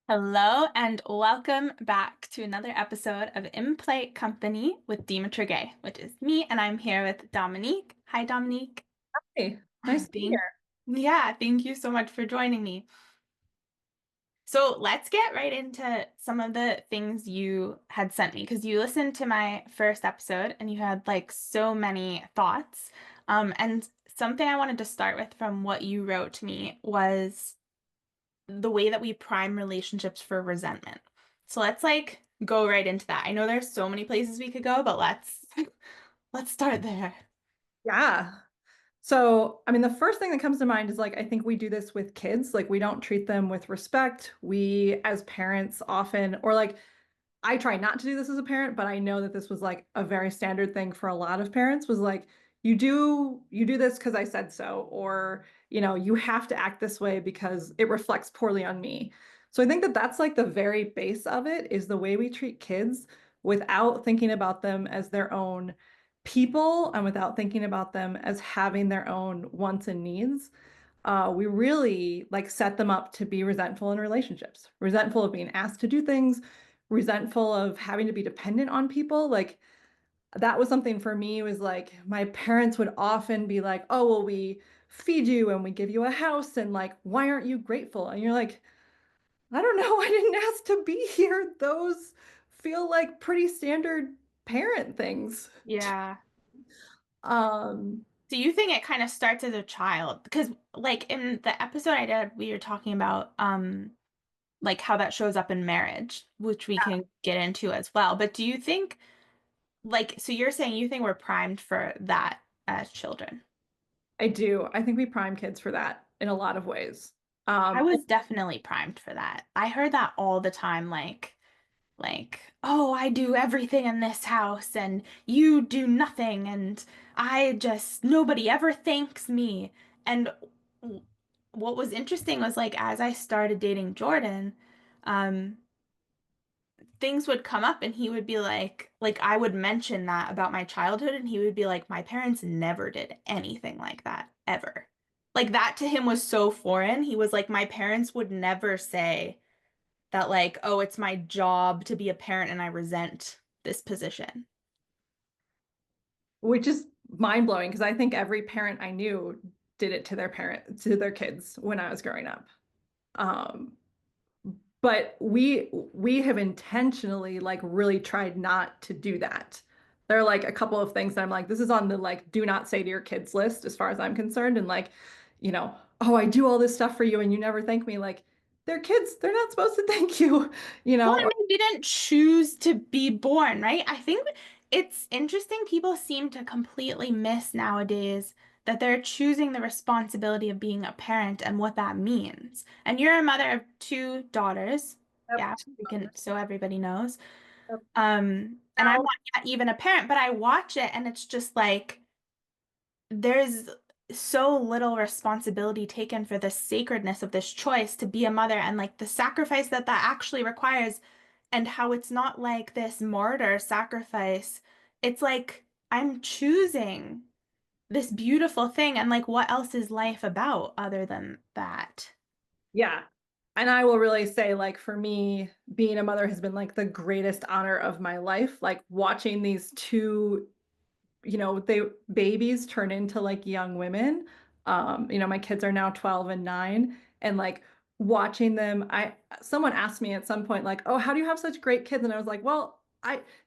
Hello and welcome back to another episode of In Play Company with Demetra Gay, which is me, and I'm here with Dominique. Hi, Dominique. Hey, nice to be Thank, here. yeah, thank you so much for joining me. So let's get right into some of the things you had sent me because you listened to my first episode and you had like so many thoughts. And something I wanted to start with from what you wrote to me was the way that we prime relationships for resentment. So let's like go right into that. I know there's so many places we could go, but let's start there. Yeah. So, I mean, the first thing that comes to mind is like, I think we do this with kids. Like, we don't treat them with respect. We, as parents, often, or like, I try not to do this as a parent, but I know that this was like a very standard thing for a lot of parents was like, you do this because I said so, or, you have to act this way because it reflects poorly on me. So I think that that's like the very base of it is the way we treat kids without thinking about them as their own people and without thinking about them as having their own wants and needs. We really like set them up to be resentful in relationships, resentful of being asked to do things, resentful of having to be dependent on people. Like that was something for me was like my parents would often be like, "Oh, well, we feed you and we give you a house and like why aren't you grateful?" And you're like, "I don't know, I didn't ask to be here." Those feel like pretty standard parent things. Yeah. Um, Do you think it kind of starts as a child? Because like in the episode I did, we were talking about like how that shows up in marriage, which we can get into as well. But do you think like so you're saying you think we're primed for that as children? I do. I think we prime kids for that in a lot of ways. I Um, was definitely primed for that. I heard that all the time, oh, I do everything in this house and you do nothing and I just nobody ever thanks me. And what was interesting was like as I started dating Jordan, um, things would come up and he would be like I would mention that about my childhood and he would be like, my parents never did anything like that ever. Like that to him was so foreign. He was like, my parents would never say that like, oh, it's my job to be a parent and I resent this position. which is mind blowing because I think every parent I knew did it to their kids when I was growing up. Um, but we have intentionally like really tried not to do that. There are like a couple of things that I'm like, this is on the like do not say to your kids list as far as I'm concerned. And like, oh, I do all this stuff for you and you never thank me. Like, they're kids, they're not supposed to thank you, you Well, know? I mean, we didn't choose to be born, right? I think it's interesting. People seem to completely miss nowadays that they're choosing the responsibility of being a parent and what that means. And you're a mother of two daughters. Yep. Yeah, we can, so everybody knows. Yep. And I'm not yet even a parent, but I watch it and it's just like there's so little responsibility taken for the sacredness of this choice to be a mother and like the sacrifice that that actually requires and how it's not like this martyr sacrifice. It's like I'm choosing this beautiful thing and like what else is life about other than that? Yeah. And I will really say, like, for me, being a mother has been like the greatest honor of my life. Like, watching these two, they babies turn into like young women. My kids are now 12 and 9. And like, watching them, someone asked me at some point, like, oh, how do you have such great kids? And I was like, well,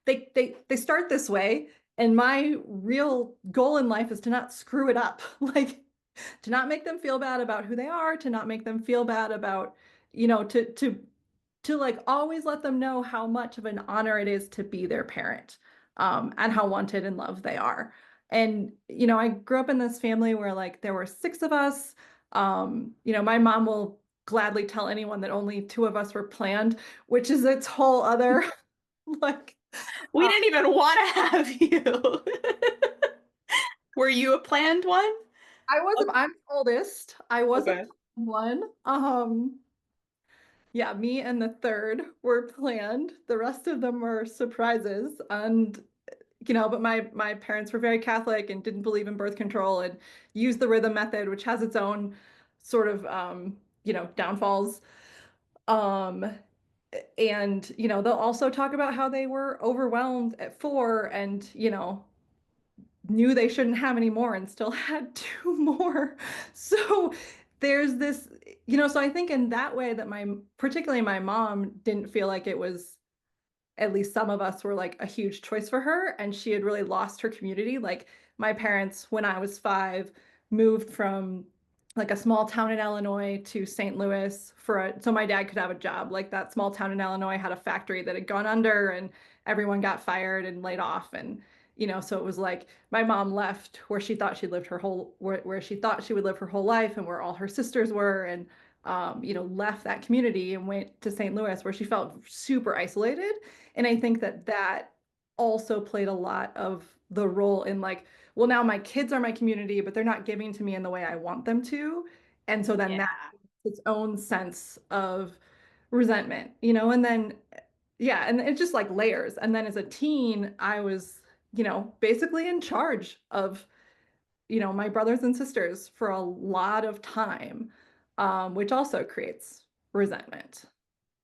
they start this way. And my real goal in life is to not screw it up. Like, to not make them feel bad about who they are, to not make them feel bad about, to like always let them know how much of an honor it is to be their parent, and how wanted and loved they are. And, I grew up in this family where like there were six of us. My mom will gladly tell anyone that only two of us were planned, which is its whole other like We didn't even want to have you. Were you a planned one? I'm the oldest. I was a Okay. planned one. Yeah, me and the third were planned. The rest of them were surprises. And, but my parents were very Catholic and didn't believe in birth control and used the rhythm method, which has its own sort of downfalls. Um, And, they'll also talk about how they were overwhelmed at 4 and, knew they shouldn't have any more and still had 2 more. So there's this, so I think in that way that particularly my mom didn't feel like it was, at least some of us were like a huge choice for her, and she had really lost her community. Like my parents, when I was 5, moved from like a small town in Illinois to St. Louis so my dad could have a job. Like that small town in Illinois had a factory that had gone under and everyone got fired and laid off. And so it was like my mom left where she thought she lived her whole where she thought she would live her whole life and where all her sisters were, and left that community and went to St. Louis where she felt super isolated. And I think that that also played a lot of the role in like, well, now my kids are my community, but they're not giving to me in the way I want them to. And so then that Yeah. its own sense of resentment, and then, yeah, and it's just like layers. And then as a teen, I was, basically in charge of, my brothers and sisters for a lot of time, which also creates resentment.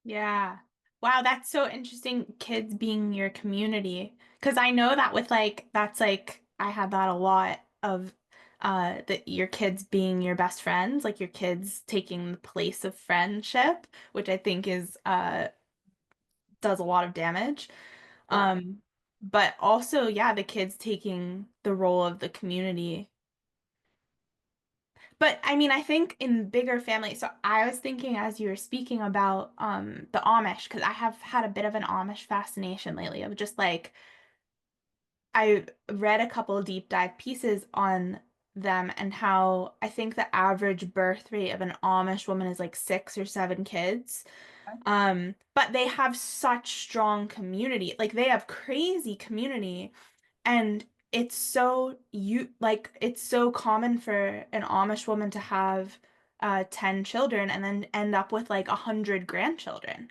Yeah. Wow, that's so interesting, kids being your community. Because I know that with like that's like I had that a lot of that your kids being your best friends, like your kids taking the place of friendship, which I think is does a lot of damage. Yeah. Um, but also, yeah, the kids taking the role of the community. But I mean, I think in bigger families, so I was thinking as you were speaking about the Amish, because I have had a bit of an Amish fascination lately of just like I read a couple deep dive pieces on them and how I think the average birth rate of an Amish woman is like 6 or 7 kids. But they have such strong community. Like they have crazy community. And it's so common for an Amish woman to have 10 children and then end up with like 100 grandchildren,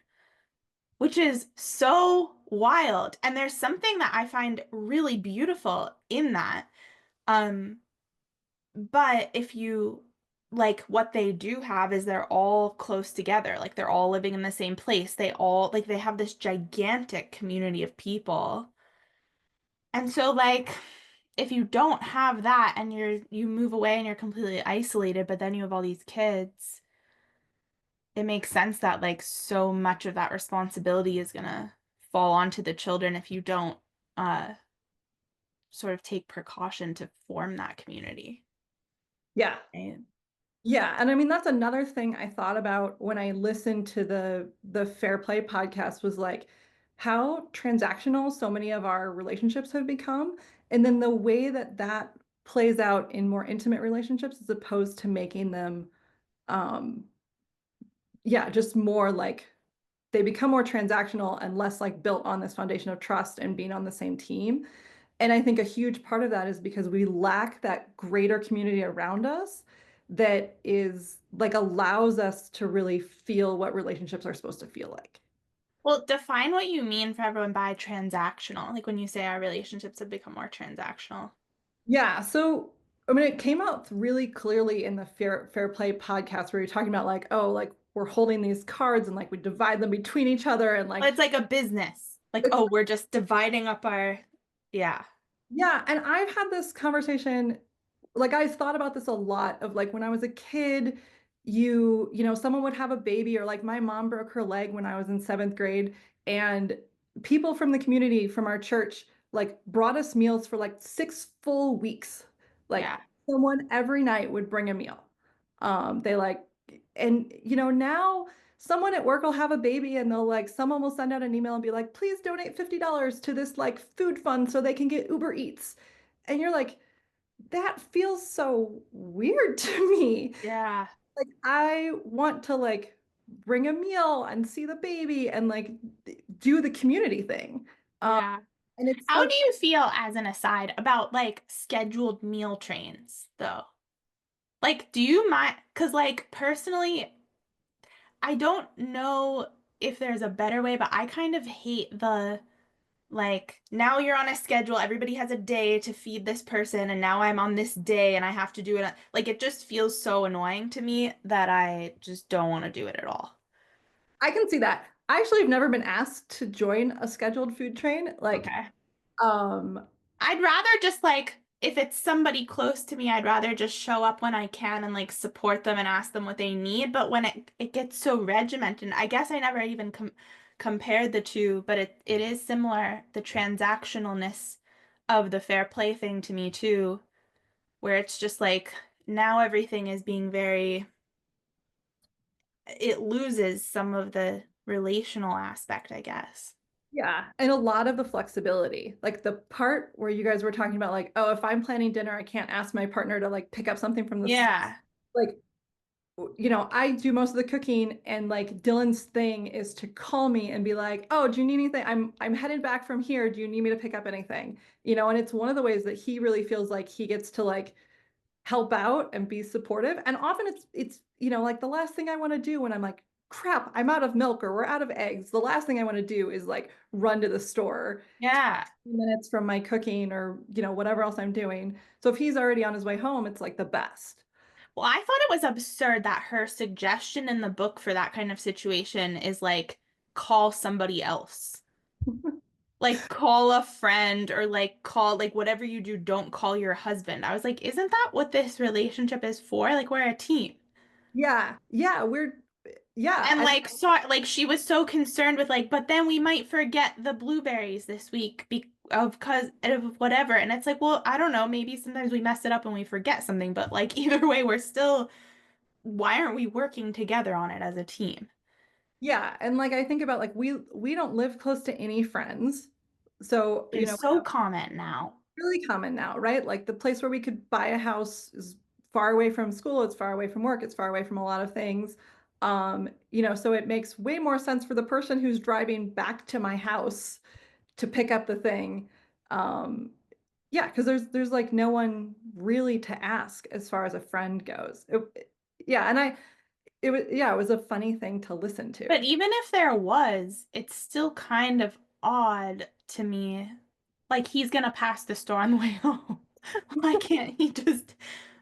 which is so wild. And there's something that I find really beautiful in that. Um, but if you like what they do have is they're all close together, like they're all living in the same place. They have this gigantic community of people. And so like if you don't have that and you move away and you're completely isolated, but then you have all these kids, it makes sense that like so much of that responsibility is gonna fall onto the children if you don't uh sort of take precaution to form that community. Yeah. Right? Yeah, and I mean that's another thing I thought about when I listened to the Fair Play podcast was like how transactional so many of our relationships have become, and then the way that that plays out in more intimate relationships as opposed to making them um yeah, just more like they become more transactional and less like built on this foundation of trust and being on the same team. And I think a huge part of that is because we lack that greater community around us that is like allows us to really feel what relationships are supposed to feel like. Well, define what you mean for everyone by transactional. Like when you say our relationships have become more transactional. Yeah, so I mean it came out really clearly in the Fair Play podcast where you're talking about like, oh, like we're holding these cards and like we divide them between each other and like It's like a business. Like, it's oh, we're just dividing up our, yeah, yeah, and I've had this conversation, like I thought about this a lot of like when I was a kid, someone would have a baby or like my mom broke her leg when I was in 7th grade and people from the community from our church like brought us meals for like 6 full weeks. Like yeah, someone every night would bring a meal. They like, and now someone at work will have a baby and someone will send out an email and be like, please donate $50 to this like food fund so they can get Uber Eats. And you're like, that feels so weird to me. yeah, Like I want to like bring a meal and see the baby and like do the community thing. Um, yeah. and it's How so do you feel as an aside about like scheduled meal trains though? Like, do you mind? Because like personally, I don't know if there's a better way, but I kind of hate the like now you're on a schedule, everybody has a day to feed this person, and now I'm on this day and I have to do it. Like it just feels so annoying to me that I just don't want to do it at all. I can see that. I actually have never been asked to join a scheduled food train. Okay. Um, I'd rather just like if it's somebody close to me, I'd rather just show up when I can and like support them and ask them what they need. But when it gets so regimented, I guess I never even compared the two, but it is similar, the transactionalness of the fair play thing to me too, where it's just like now everything is being very, it loses some of the relational aspect, I guess. yeah, and a lot of the flexibility. Like the part where you guys were talking about like, oh, if I'm planning dinner, I can't ask my partner to like pick up something from the Yeah. like I do most of the cooking and like Dylan's thing is to call me and be like, "Oh, do you need anything? I'm headed back from here. Do you need me to pick up anything?" And it's one of the ways that he really feels like he gets to like help out and be supportive. And often it's like the last thing I want to do when I'm like, "Crap, I'm out of milk or we're out of eggs." The last thing I want to do is like run to the store Yeah. 2 minutes from my cooking or whatever else I'm doing. So if he's already on his way home, it's like the best. Well, I thought it was absurd that her suggestion in the book for that kind of situation is like call somebody else. Like call a friend or like call like whatever you do, don't call your husband. I was like, isn't that what this relationship is for? Like we're a team. Yeah, yeah, yeah, And like so like she was so concerned with like, but then we might forget the blueberries this week be of cause of whatever. And it's like, well, I don't know, maybe sometimes we mess it up and we forget something, but like either way, we're still why aren't we working together on it as a team? yeah. And like I think about like we don't live close to any friends. So, Which is so common now. really common now, right? Like the place where we could buy a house is far away from school, it's far away from work, it's far away from a lot of things. So it makes way more sense for the person who's driving back to my house to pick up the thing. Um, yeah, because there's like no one really to ask as far as a friend goes. Yeah, and it was a funny thing to listen But to. even if there was, it's still kind of odd to me. Like he's gonna pass the store on the way home. Why can't he just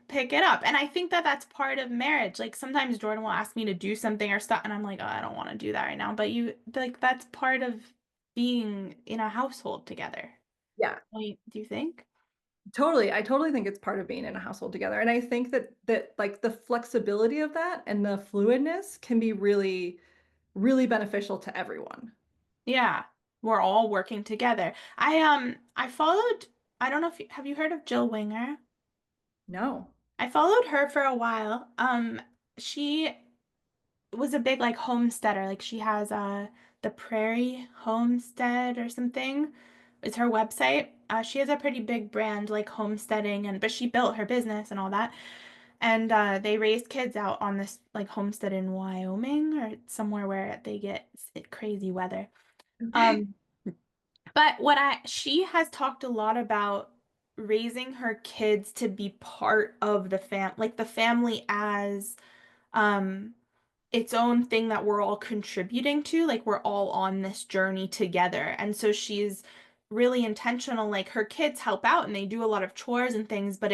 pick it up? And I think that that's part of marriage. Like sometimes Jordan will ask me to do something or stuff, and I'm like, oh, I don't want to do that right now. But you like that's part of being in a household together. Yeah, Do you think? totally. I totally think it's part of being in a household together. And I think that like the flexibility of that and the fluidness can be really, really beneficial to everyone. Yeah, we're all working together. I followed. I don't know if have you heard of Jill Winger? No. I followed her for a while. She was a big like homesteader. Like she has the Prairie Homestead or something. Is her website. She has a pretty big brand like homesteading and but she built her business and all that. And they raised kids out on this like homestead in Wyoming or somewhere where they get crazy weather. Okay. Um, but she has talked a lot about raising her kids to be part of the like the family as um its own thing that we're all contributing to, like we're all on this journey together. And so she's really intentional, like her kids help out and they do a lot of chores and things, but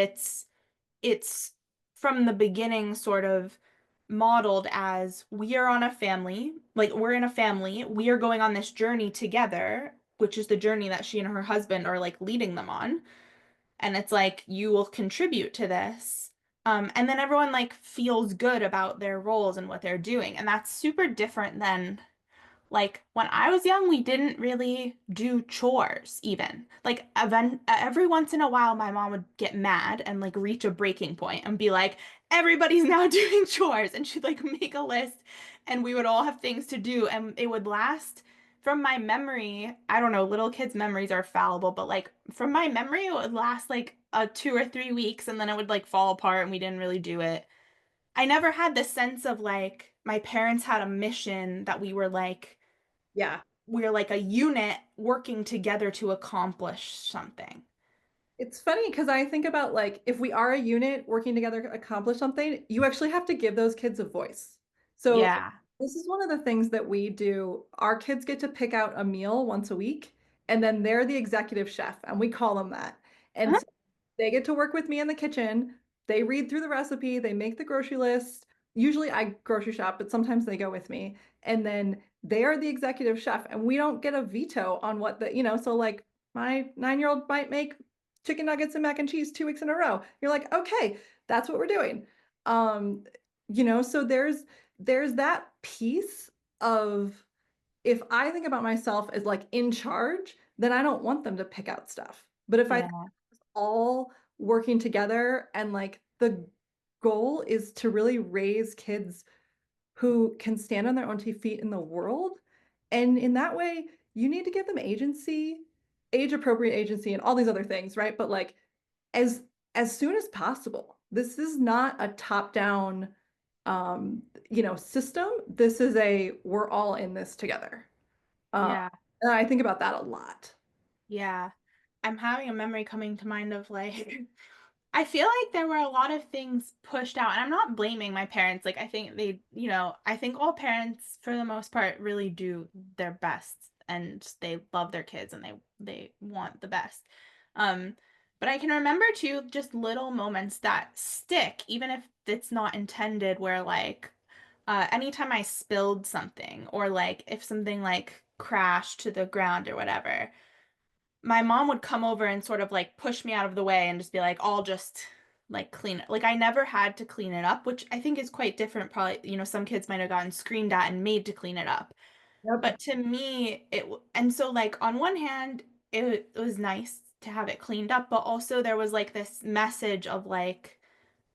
it's from the beginning sort of modeled as we are on a family, like we're in a family, we are going on this journey together, which is the journey that she and her husband are like leading them on. And it's like you will contribute to this. And then everyone like feels good about their roles and what they're doing. And that's super different than like when I was young, we didn't really do chores even. Like every once in a while, my mom would get mad and like reach a breaking point and be like, everybody's now doing chores. And she'd like make a list and we would all have things to do. And it would last from my memory. I don't know, little kids' memories are fallible, but like from my memory, it would last like 2 or 3 weeks and then it would like fall apart and we didn't really do it. I never had the sense of like my parents had a mission that Yeah. we're like a unit working together to accomplish something. It's funny because I think about like if we are a unit working together to accomplish something, you actually have to give those kids a voice. So Yeah. this is one of the things that we do. Our kids get to pick out a meal once a week, and then they're the executive chef, and we call them that. And Huh? so they get to work with me in the kitchen. They read through the recipe, they make the grocery list. Usually I grocery shop, but sometimes they go with me. and then they are the executive chef, and we don't get a veto on what the, so like my 9-year-old might make chicken nuggets and mac and cheese 2 weeks in a row. You're like, okay, that's what we're doing. Um, so there's that piece of, if I think about myself as like in charge, then I don't want them to pick out stuff. But if I think Yeah. all working together, and like the goal is to really raise kids who can stand on their own 2 feet in the world. And in that way, you need to give them agency, age appropriate agency, and all these other things, right? But like as as soon as possible. This is not a top-down system. This is a we're all in this together. Uh, Yeah. and I think about that a lot. Yeah. I'm having a memory coming to mind of like I feel like there were a lot of things pushed out, and I'm not blaming my parents. Like, I think I think all parents, for the most part, really do their best and they love their kids and they want the best. Um, but I can remember too just little moments that stick, even if it's not intended, where like anytime I spilled something or like if something like crashed to the ground or whatever, my mom would come over and sort of like push me out of the way and just be like, I'll just like clean it. Like I never had to clean it up, which I think is quite different. Probably, some kids might have gotten screamed at and made to clean it up. Yep. But to me, and so like on one hand, it was nice to have it cleaned up, but also there was like this message of like,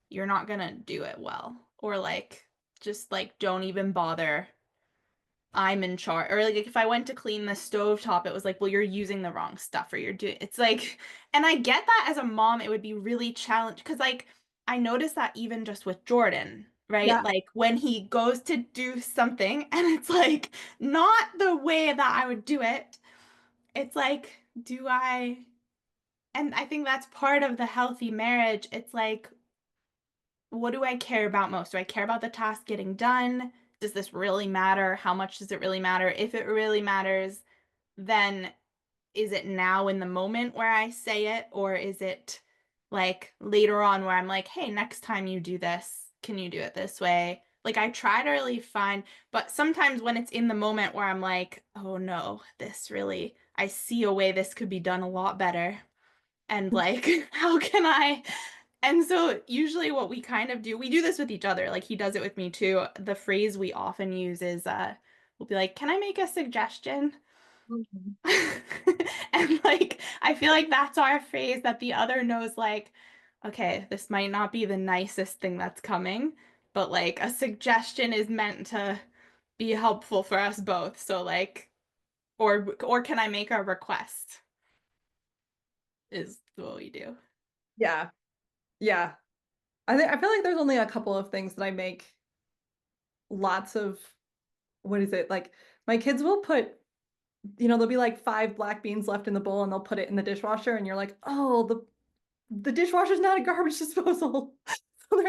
you're not gonna do it well, or like, just like don't even bother. I'm in charge. Or like if I went to clean the stove top, it was like, well, you're using the wrong stuff or you're doing it's like, and I get that as a mom, it would be really challenged because like I noticed that even just with Jordan, right? Yeah. Like when he goes to do something and it's like not the way that I would do it, it's like, do I? And I think that's part of the healthy marriage. It's like, what do I care about most? Do I care about the task getting done? Does this really matter? How much does it really matter? If it really matters, then is it now in the moment where I say it, or is it like later on where I'm like, hey, next time you do this, can you do it this way? Like I try to really find, but sometimes when it's in the moment where I'm like, oh no, this really, I see a way this could be done a lot better. And like, how can I? And so usually what we kind of do, we do this with each other. Like he does it with me too. The phrase we often use is we'll be like, "Can I make a suggestion?" Mhm. And like I feel like that's our phrase that the other knows like, okay, this might not be the nicest thing that's coming, but like a suggestion is meant to be helpful for us both. So like or can I make a request is what we do. Yeah. Yeah. I feel like there's only a couple of things that I make lots of, what is it? Like my kids will put, there'll be like 5 black beans left in the bowl and they'll put it in the dishwasher, and you're like, oh, the dishwasher's not a garbage disposal. So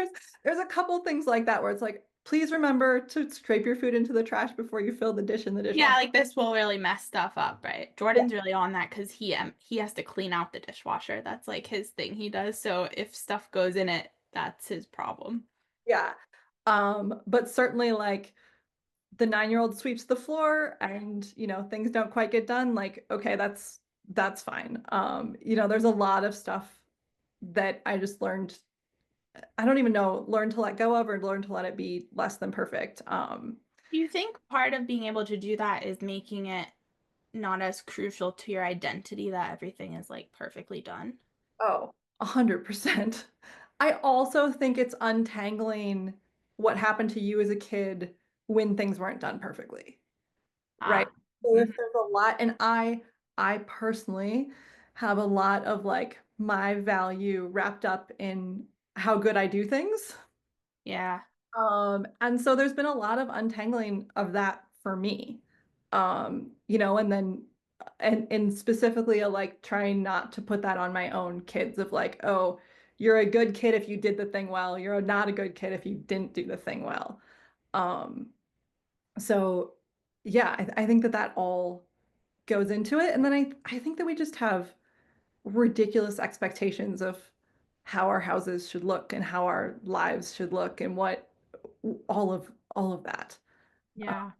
there's a couple things like that where it's like, please remember to scrape your food into the trash before you fill the dish in the Yeah, dishwasher. like this will really mess stuff up, right? Yeah. Jordan's really on that because he has to clean out the dishwasher. That's like his thing he does. So if stuff goes in it, that's his problem. Yeah. But certainly like the 9-year-old sweeps the floor and things don't quite get done, like, okay, that's fine. There's a lot of stuff that I just learned, I don't even know, learn to let go of or learn to let it be less than perfect. Do you think part of being able to do that is making it not as crucial to your identity that everything is like perfectly done? Oh, 100%. I also think it's untangling what happened to you as a kid when things weren't done perfectly, right? Ah, So if mhm. there's a lot, and I personally have a lot of like my value wrapped up in how good I do things. Yeah, And so there's been a lot of untangling of that for me. And then and specifically like trying not to put that on my own kids of like, oh, you're a good kid if you did the thing well. You're not a good kid if you didn't do the thing well. Um, so yeah, I think that that all goes into it. And then I think that we just have ridiculous expectations of how our houses should look and how our lives should look and what all of that. Uh, yeah.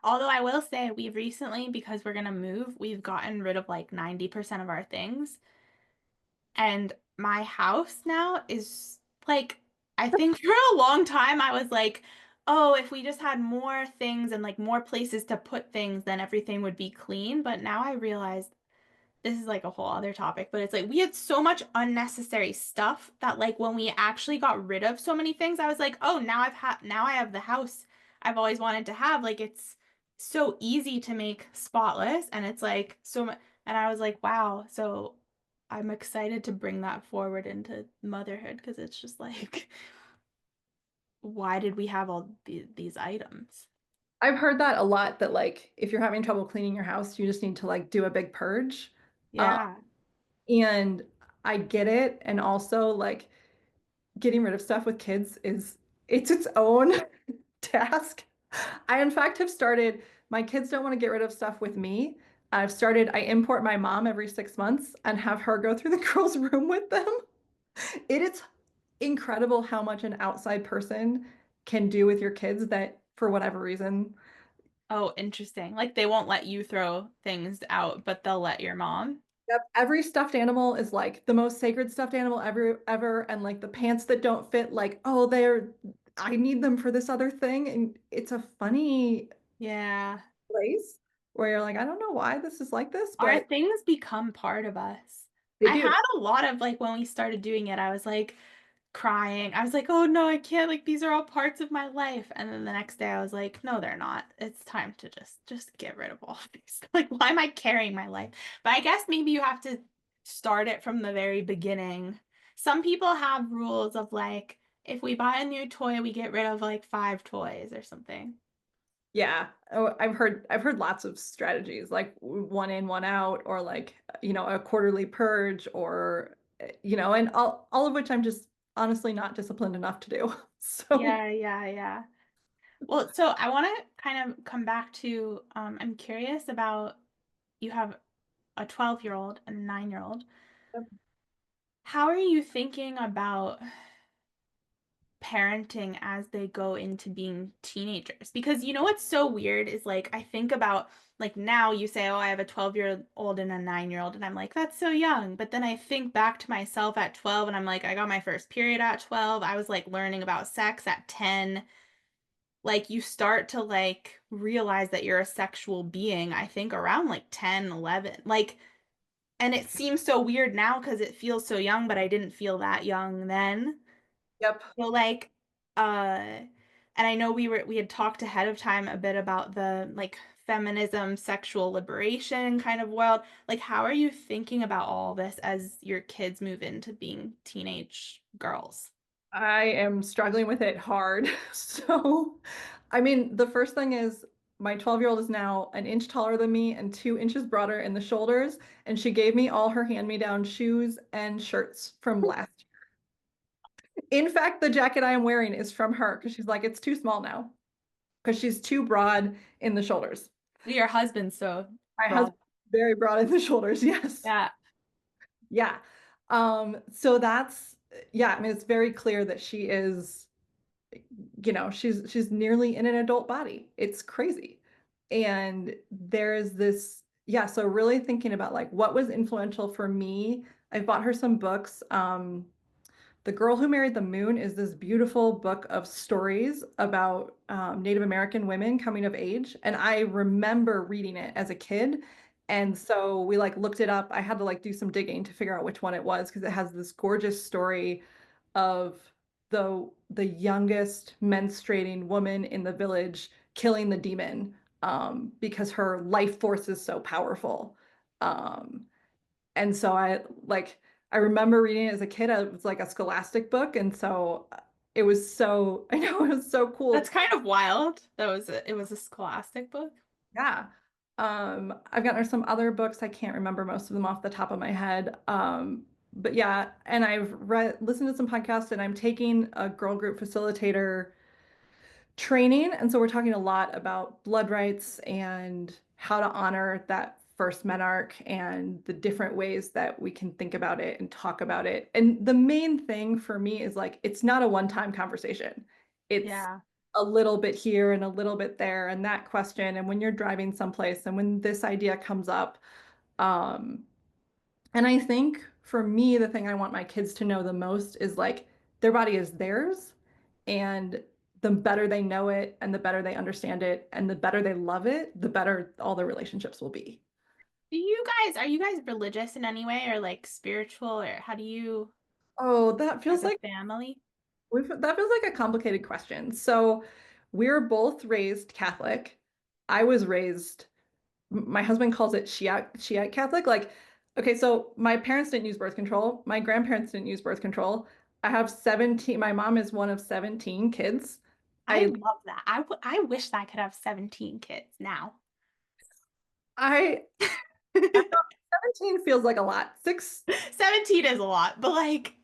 Although I will say we've recently, because we're gonna move, we've gotten rid of like 90% of our things. And my house now is like, I think for a long time I was like, oh, if we just had more things and like more places to put things, then everything would be clean. But now I realize this is like a whole other topic, but it's like we had so much unnecessary stuff that like when we actually got rid of so many things, I was like, oh, now I have the house I've always wanted to have. Like it's so easy to make spotless and it's like so much and I was like, wow. So I'm excited to bring that forward into motherhood because it's just like why did we have all these items? I've heard that a lot that like if you're having trouble cleaning your house, you just need to like do a big purge. Uh, Yeah. and I get it. And also like getting rid of stuff with kids is it's its own task. I in fact have started, my kids don't want to get rid of stuff with me. I import my mom every 6 months and have her go through the girls' room with them. It is incredible how much an outside person can do with your kids that for whatever reason. Oh, interesting. Like they won't let you throw things out, but they'll let your mom. Yep, every stuffed animal is like the most sacred stuffed animal ever, and like the pants that don't fit, like, oh, I need them for this other thing. And it's a funny Yeah. place where you're like, I don't know why this is like this, Our but things become part of us. they I do. had a lot of like when we started doing it, I was like crying. I was like, "Oh no, I can't. Like these are all parts of my life." And then the next day I was like, "No, they're not. It's time to just get rid of all of these. Like why am I carrying my life?" But I guess maybe you have to start it from the very beginning. Some people have rules of like if we buy a new toy, we get rid of like 5 toys or something. Yeah. Oh, I've heard lots of strategies, like one in, one out, or like, a quarterly purge, or and all of which I'm just honestly not disciplined enough to do. So, Yeah, yeah, yeah. Well, so I want to kind of come back to I'm curious about you have a 12-year-old and a 9-year-old. How are you thinking about parenting as they go into being teenagers? Because you know what's so weird is like I think about like now you say, "Oh, I have a 12-year-old and a 9-year-old," and I'm like, "That's so young." But then I think back to myself at 12 and I'm like, I got my first period at 12. I was like learning about sex at 10. Like you start to like realize that you're a sexual being, I think around like 10, 11. Like, and it seems so weird now because it feels so young, but I didn't feel that young then. yep. So like, and I know we had talked ahead of time a bit about the like feminism, sexual liberation kind of world. Like, how are you thinking about all this as your kids move into being teenage girls? I am struggling with it hard. So, I mean, the first thing is my 12-year-old is now an inch taller than me and 2 inches broader in the shoulders. And she gave me all her hand-me-down shoes and shirts from last year. In fact, the jacket I am wearing is from her because she's like, it's too small now because she's too broad in the shoulders. Your husband's so My broad. husband, very broad in the shoulders. Yes. Yeah. Yeah. So yeah, I mean, it's very clear that she is, she's nearly in an adult body. It's crazy. And there is this, yeah, so really thinking about like what was influential for me. I've bought her some books. The Girl Who Married the Moon is this beautiful book of stories about Native American women coming of age. And I remember reading it as a kid. And so we like looked it up. I had to like do some digging to figure out which one it was because it has this gorgeous story of the youngest menstruating woman in the village killing the demon because her life force is so powerful. Um, and so I remember reading it as a kid. It was like a scholastic book, and so it was so I know it was so That's cool. kind of wild. It was a scholastic book. Yeah. I've gotten her some other books. I can't remember most of them off the top of my head. But yeah, and I've listened to some podcasts, and I'm taking a girl group facilitator training. And so we're talking a lot about blood rights and how to honor that first menarche and the different ways that we can think about it and talk about it. And the main thing for me is like, it's not a one-time conversation. It's Yeah. a little bit here and a little bit there and that question. And when you're driving someplace and when this idea comes up, um, and I think for me, the thing I want my kids to know the most is like their body is theirs. And the better they know it and the better they understand it and the better they love it, the better all their relationships will be. Are you guys religious in any way or like spiritual or how do you Oh, that as feels a like family? that feels like a complicated question. So we're both raised Catholic. I was raised, my husband calls it Shiite Catholic. Like, okay, so my parents didn't use birth control. My grandparents didn't use birth control. I have 17, my mom is one of 17 kids. I I love that. I wish that I could have 17 kids now. I I thought 17 feels like a lot. Six 17 is a lot, but like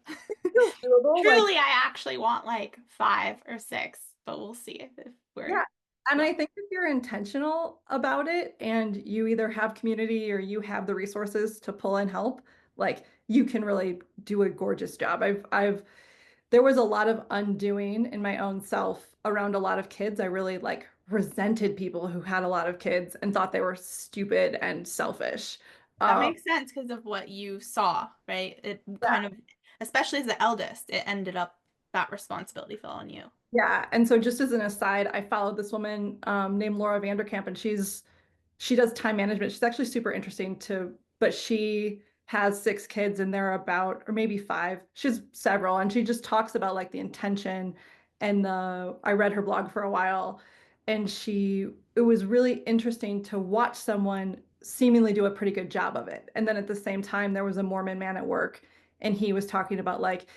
feels doable. Like, truly I actually want like 5 or 6, but we'll see if we're yeah. And yeah. I think if you're intentional about it and you either have community or you have the resources to pull and help, like you can really do a gorgeous job. There was a lot of undoing in my own self around a lot of kids. I really like resented people who had a lot of kids and thought they were stupid and selfish. That Um, makes sense because of what you saw, right? It yeah. kind of, especially as the eldest, it ended up that responsibility fell on you. Yeah. And so just as an aside, I followed this woman named Laura Vanderkamp, and she does time management. She's actually super interesting to, but she has 6 kids and they're about, or maybe 5. She's several, and she just talks about like the intention and I read her blog for a while, and it was really interesting to watch someone seemingly do a pretty good job of it. And then at the same time, there was a Mormon man at work, and he was talking about like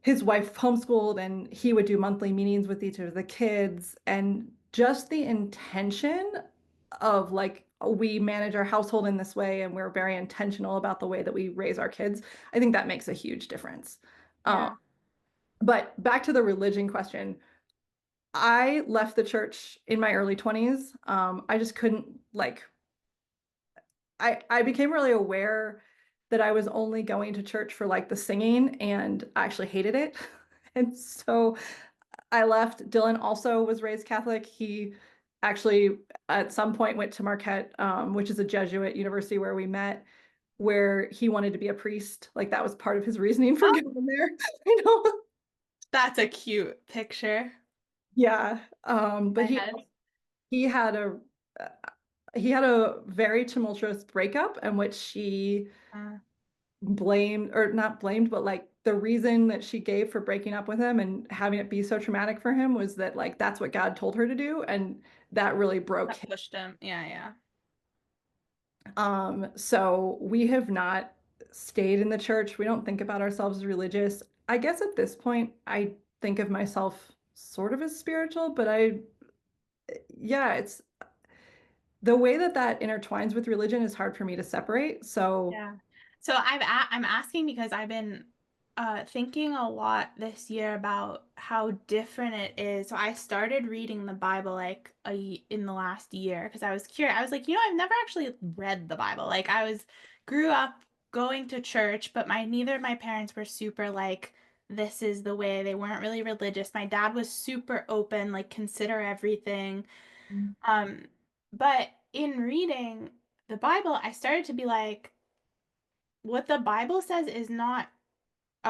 his wife homeschooled and he would do monthly meetings with each of the kids, and just the intention of like we manage our household in this way and we're very intentional about the way that we raise our kids. I think that makes a huge difference. um, Yeah. but back to the religion question, I left the church in my early 20s. I just couldn't like I became really aware that I was only going to church for like the singing, and I actually hated it. And so I left. Dylan also was raised Catholic. He actually at some point went to Marquette, which is a Jesuit university where we met, where he wanted to be a priest. Like that was part of his reasoning for Oh, going there. You know? that's a cute picture. Yeah. But My head. he had a uh, he had a very tumultuous breakup in which she Uh, blamed, or not blamed, but like the reason that she gave for breaking up with him and having it be so traumatic for him was that like that's what God told her to do, and that really broke that him. pushed him. Yeah, yeah. So we have not stayed in the church. We don't think about ourselves as religious. I guess at this point I think of myself sort of as spiritual, but yeah, it's the way that that intertwines with religion is hard for me to separate. So Yeah. So I'm asking because I've been thinking a lot this year about how different it is. So I started reading the Bible like in the last year because I was curious. I was like, I've never actually read the Bible. Like grew up going to church, but my neither of my parents were super like this is the way. They weren't really religious. My dad was super open, like consider everything. Um, but in reading the Bible, I started to be like, what the Bible says is not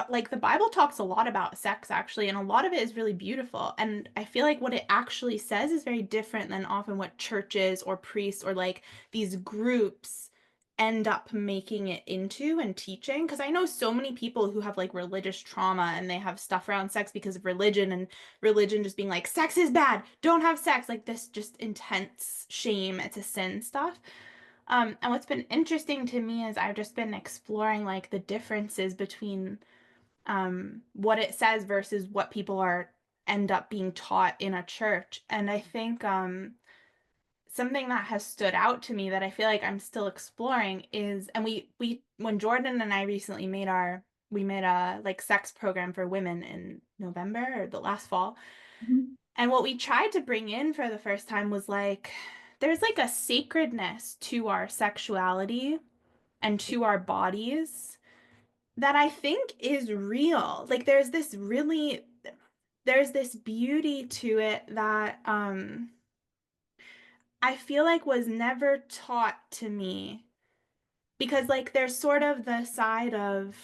like the Bible talks a lot about sex actually, and a lot of it is really beautiful. And I feel like what it actually says is very different than often what churches or priests or like these groups end up making it into and teaching. Because I know so many people who have like religious trauma and they have stuff around sex because of religion and religion just being like, sex is bad, don't have sex, like this just intense shame, it's a sin stuff. And what's been interesting to me is I've just been exploring like the differences between what it says versus what people are end up being taught in a church. And I think something that has stood out to me that I feel like I'm still exploring is, and we when Jordan and I recently we made a like sex program for women in November or the last fall. Mhm. And what we tried to bring in for the first time was like there's like a sacredness to our sexuality and to our bodies that I think is real. Like there's this beauty to it that I feel like was never taught to me because like there's sort of the side of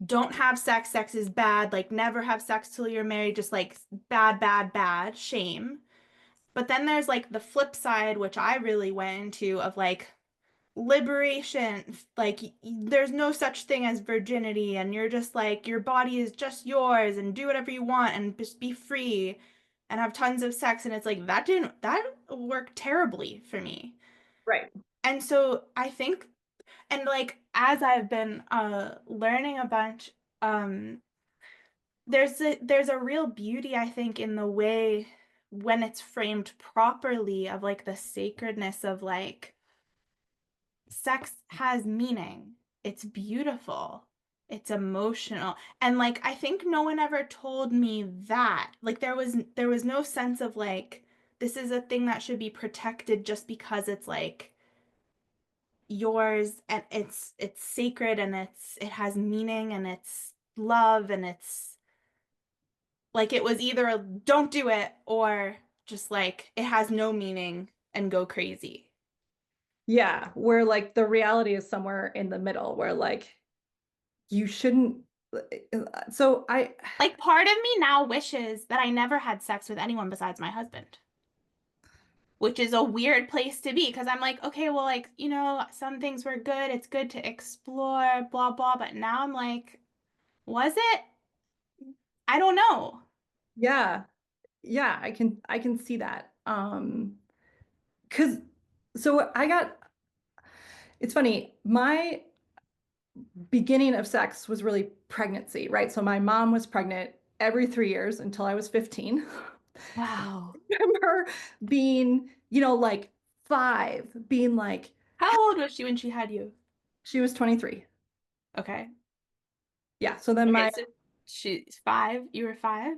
don't have sex, sex is bad, like never have sex till you're married, just like bad, bad, bad, shame. But then there's like the flip side, which I really went into of like liberation, like there's no such thing as virginity, and you're just like your body is just yours and do whatever you want and just be free and have tons of sex. And it's like that worked terribly for me. Right. And so I think, and like as I've been learning a bunch, um there's a real beauty, I think, in the way when it's framed properly of like the sacredness of like sex has meaning. It's beautiful. It's emotional. And like I think no one ever told me that. Like there was no sense of like this is a thing that should be protected just because it's like yours and it's sacred and it has meaning and it's love and it's like it was either a don't do it or just like it has no meaning and go crazy. Yeah, where like the reality is somewhere in the middle where like you shouldn't so I Like part of me now wishes that I never had sex with anyone besides my husband, which is a weird place to be because I'm like, okay, well, like, some things were good. It's good to explore, blah, blah. But now I'm like, was it? I don't know. yeah, yeah, I can see that. 'Cause so I got it's funny, my beginning of sex was really pregnancy, right? So my mom was pregnant every 3 years until I was 15. Wow. I remember being, like 5, being like, How old was she when she had you? she was 23. Okay. Yeah. So then Okay, my, so she's 5. You were 5?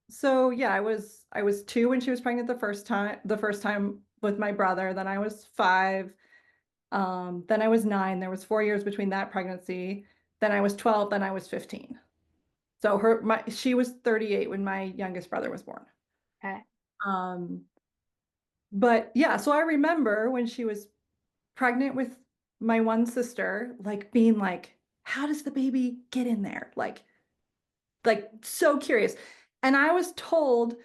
so yeah, I was 2 when she was pregnant the first time with my brother. Then I was 5. Then I was 9. There was 4 years between that pregnancy. Then I was 12. Then I was 15. So she was 38 when my youngest brother was born. Okay. Um, but yeah, so I remember when she was pregnant with my one sister, like being like, how does the baby get in there? Like so curious. And I was told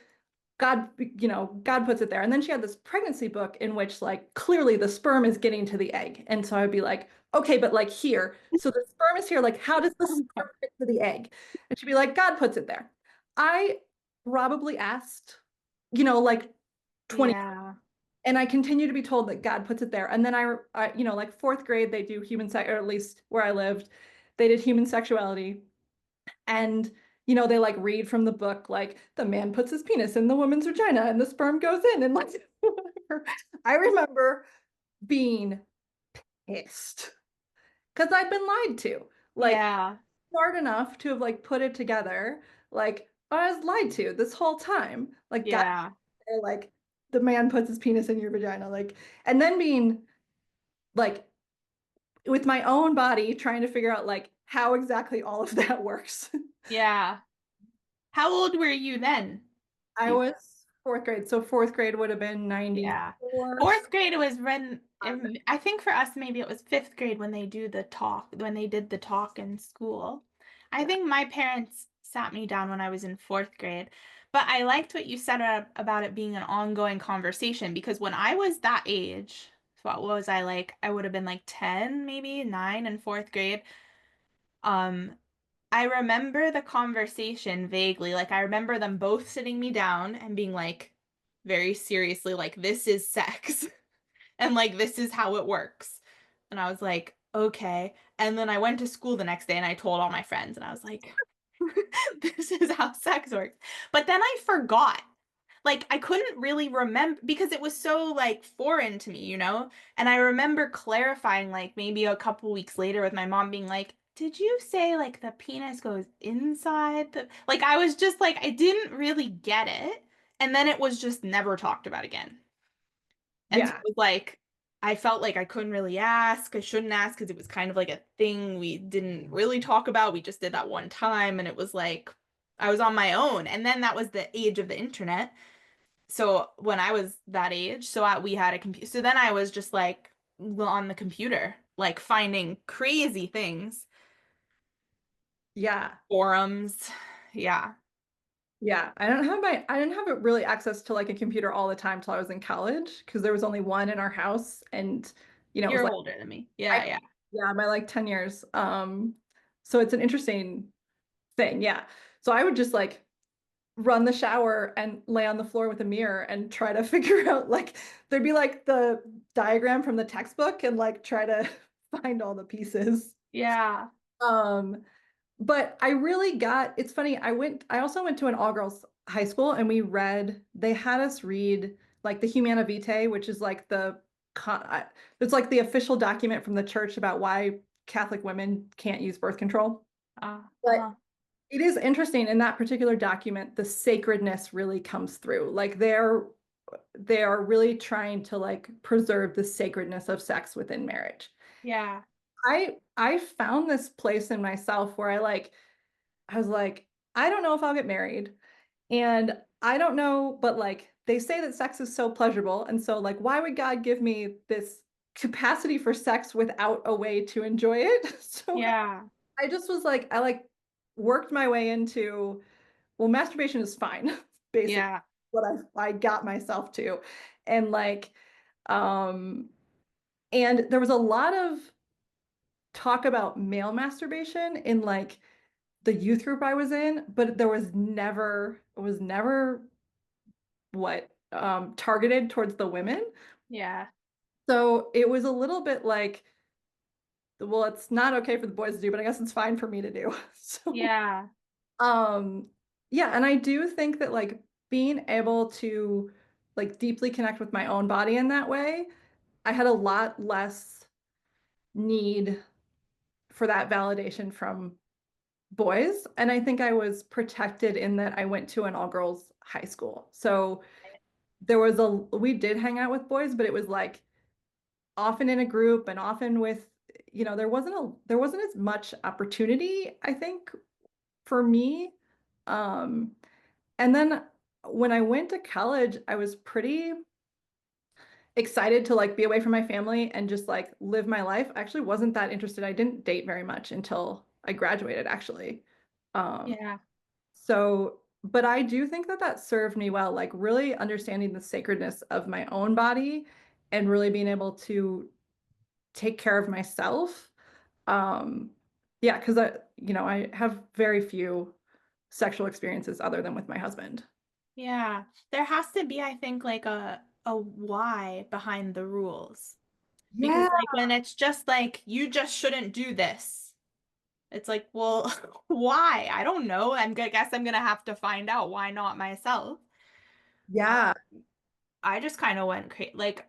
God puts it there. And then she had this pregnancy book in which like clearly the sperm is getting to the egg. And so I'd be like, okay, but like here, so the sperm is here, like how does the sperm get to the egg? And she'd be like, God puts it there. I probably asked, like 20, Yeah. and I continue to be told that God puts it there. And then like fourth grade, they do human sex, or at least where I lived, they did human sexuality. And, they like read from the book, like the man puts his penis in the woman's vagina and the sperm goes in and like whatever. I remember being pissed because I'd been lied to. Like Yeah. smart enough to have like put it together, like I was lied to this whole time. Like God, Yeah. like the man puts his penis in your vagina, like, and then being like with my own body trying to figure out like how exactly all of that works. Yeah. How old were you then? I You, was fourth grade. So fourth grade would have been yeah. 94. Fourth grade was when, I think for us, maybe it was fifth grade when they do the talk, when they did the talk in school. I Yeah. think my parents sat me down when I was in fourth grade. But I liked what you said about it being an ongoing conversation because when I was that age, what was I like? I would have been like 10, maybe 9 in fourth grade. Um, I remember the conversation vaguely. Like, I remember them both sitting me down and being like, very seriously, like, this is sex. And like, this is how it works. And I was like, okay. And then I went to school the next day and I told all my friends, and I was like, this is how sex works. But then I forgot. Like, I couldn't really remember because it was so like foreign to me. And I remember clarifying, like, maybe a couple weeks later with my mom being like, did you say like the penis goes inside the like I was just like I didn't really get it. And then it was just never talked about again. And so Yeah. it was like I felt like I couldn't really ask. I shouldn't ask because it was kind of like a thing we didn't really talk about. We just did that one time and it was like I was on my own. And then that was the age of the internet. So when I was that age, we had a computer. So then I was just like on the computer, like finding crazy things, Yeah. forums. Yeah. Yeah. I didn't have really access to like a computer all the time till I was in college because there was only one in our house and it was You're like older than me. I Yeah, yeah. yeah, my like 10 years. So it's an interesting thing. Yeah. So I would just like run the shower and lay on the floor with a mirror and try to figure out like there'd be like the diagram from the textbook and like try to find all the pieces. Yeah. Um, but I really got, it's funny, I also went to an all-girls high school and they had us read like the Humana Vitae, which is like it's like the official document from the church about why Catholic women can't use birth control. But Uh-huh. it is interesting in that particular document, the sacredness really comes through. Like they are really trying to like preserve the sacredness of sex within marriage. Yeah. I found this place in myself where I was like, I don't know if I'll get married. And I don't know, but like they say that sex is so pleasurable. And so like why would God give me this capacity for sex without a way to enjoy it? So Yeah. I just was like, I like worked my way into, well, masturbation is fine, basically Yeah. what I got myself to. And like, um, and there was a lot of talk about male masturbation in like the youth group I was in, but it was never what targeted towards the women. Yeah. So it was a little bit like, well, it's not okay for the boys to do, but I guess it's fine for me to do. So Yeah. Um, yeah, and I do think that like being able to like deeply connect with my own body in that way, I had a lot less need for that validation from boys. And I think I was protected in that I went to an all-girls high school. So we did hang out with boys, but it was like often in a group and often with, there wasn't as much opportunity, I think, for me. Um, And then when I went to college, I was pretty excited to like be away from my family and just like live my life. I actually wasn't that interested. I didn't date very much until I graduated, actually. Um, Yeah. but I do think that that served me well, like really understanding the sacredness of my own body and really being able to take care of myself. Um, yeah, because I have very few sexual experiences other than with my husband. Yeah. There has to be, I think, like a why behind the rules. Yeah. Because like when it's just like you just shouldn't do this. It's like, well, why? I don't know. Guess I'm gonna have to find out why not myself. Uh, Yeah. I just kind of went crazy. Like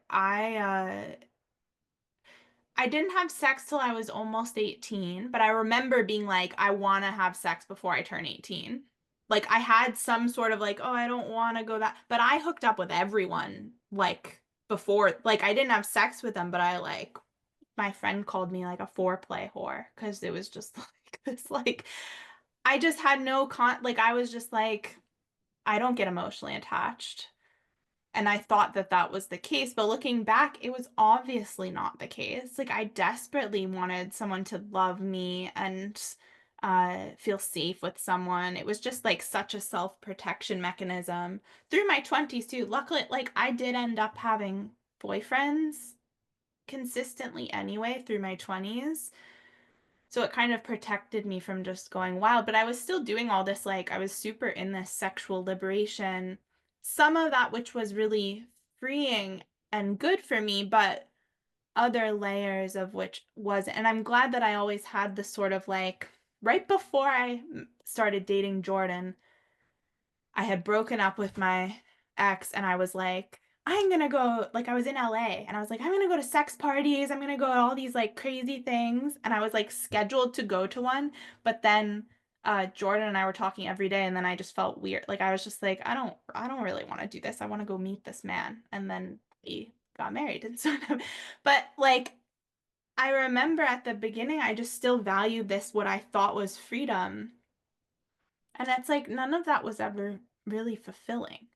I didn't have sex till I was almost 18, but I remember being like, I want to have sex before I turn 18. Like I had some sort of like, oh, I don't want to go that, but I hooked up with everyone like before. Like I didn't have sex with them, but I like my friend called me like a foreplay whore because it was just like this like I just had no like I was just like I don't get emotionally attached. And I thought that that was the case, but looking back, it was obviously not the case. Like I desperately wanted someone to love me and feel safe with someone. It was just like such a self-protection mechanism through my 20s too. Luckily, like I did end up having boyfriends consistently anyway through my 20s. So it kind of protected me from just going wild, but I was still doing all this, like, I was super in this sexual liberation. Some of that which was really freeing and good for me, but other layers of which wasn't. And I'm glad that I always had this sort of like, right before I started dating Jordan, I had broken up with my ex and I was like, I'm gonna go, like I was in LA and I was like, I'm gonna go to sex parties, I'm gonna go to all these like crazy things. And I was like scheduled to go to one, but then Jordan and I were talking every day and then I just felt weird. Like I was just like, I don't really want to do this. I want to go meet this man. And then we got married and sort of but like I remember at the beginning I just still valued this what I thought was freedom And it's like none of that was ever really fulfilling.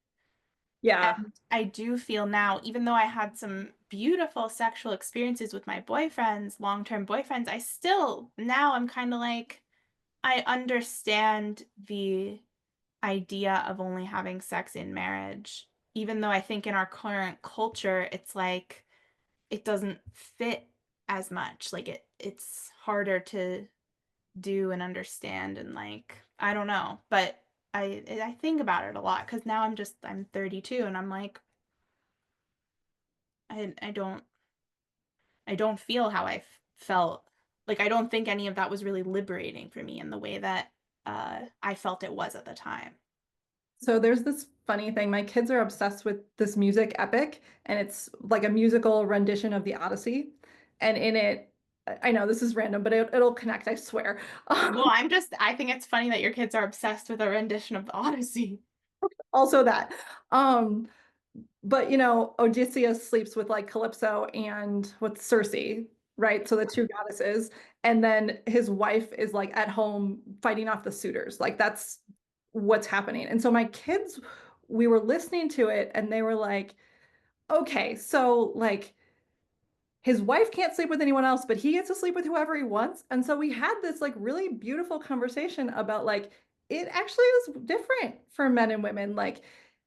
Yeah. And I do feel now, even though I had some beautiful sexual experiences with my boyfriends, long-term boyfriends, I still now I'm kind of like, I understand the idea of only having sex in marriage, even though I think in our current culture, it's like it doesn't fit as much. Like it's harder to do and understand and like I don't know, but I think about it a lot because now I'm 32 and I'm like I don't feel how felt. Like I don't think any of that was really liberating for me in the way that I felt it was at the time. So there's this funny thing. My kids are obsessed with this music epic, and it's like a musical rendition of the Odyssey. And in it, I know this is random, but it'll connect, I swear. Well, I think it's funny that your kids are obsessed with a rendition of the Odyssey. Also that. Um, but Odysseus sleeps with like Calypso and with Circe, right? So the two goddesses, and then his wife is like at home fighting off the suitors. Like that's what's happening. And so my kids, we were listening to it, and they were like, okay, so like his wife can't sleep with anyone else, but he gets to sleep with whoever he wants. And so we had this like really beautiful conversation about like it actually is different for men and women. Like,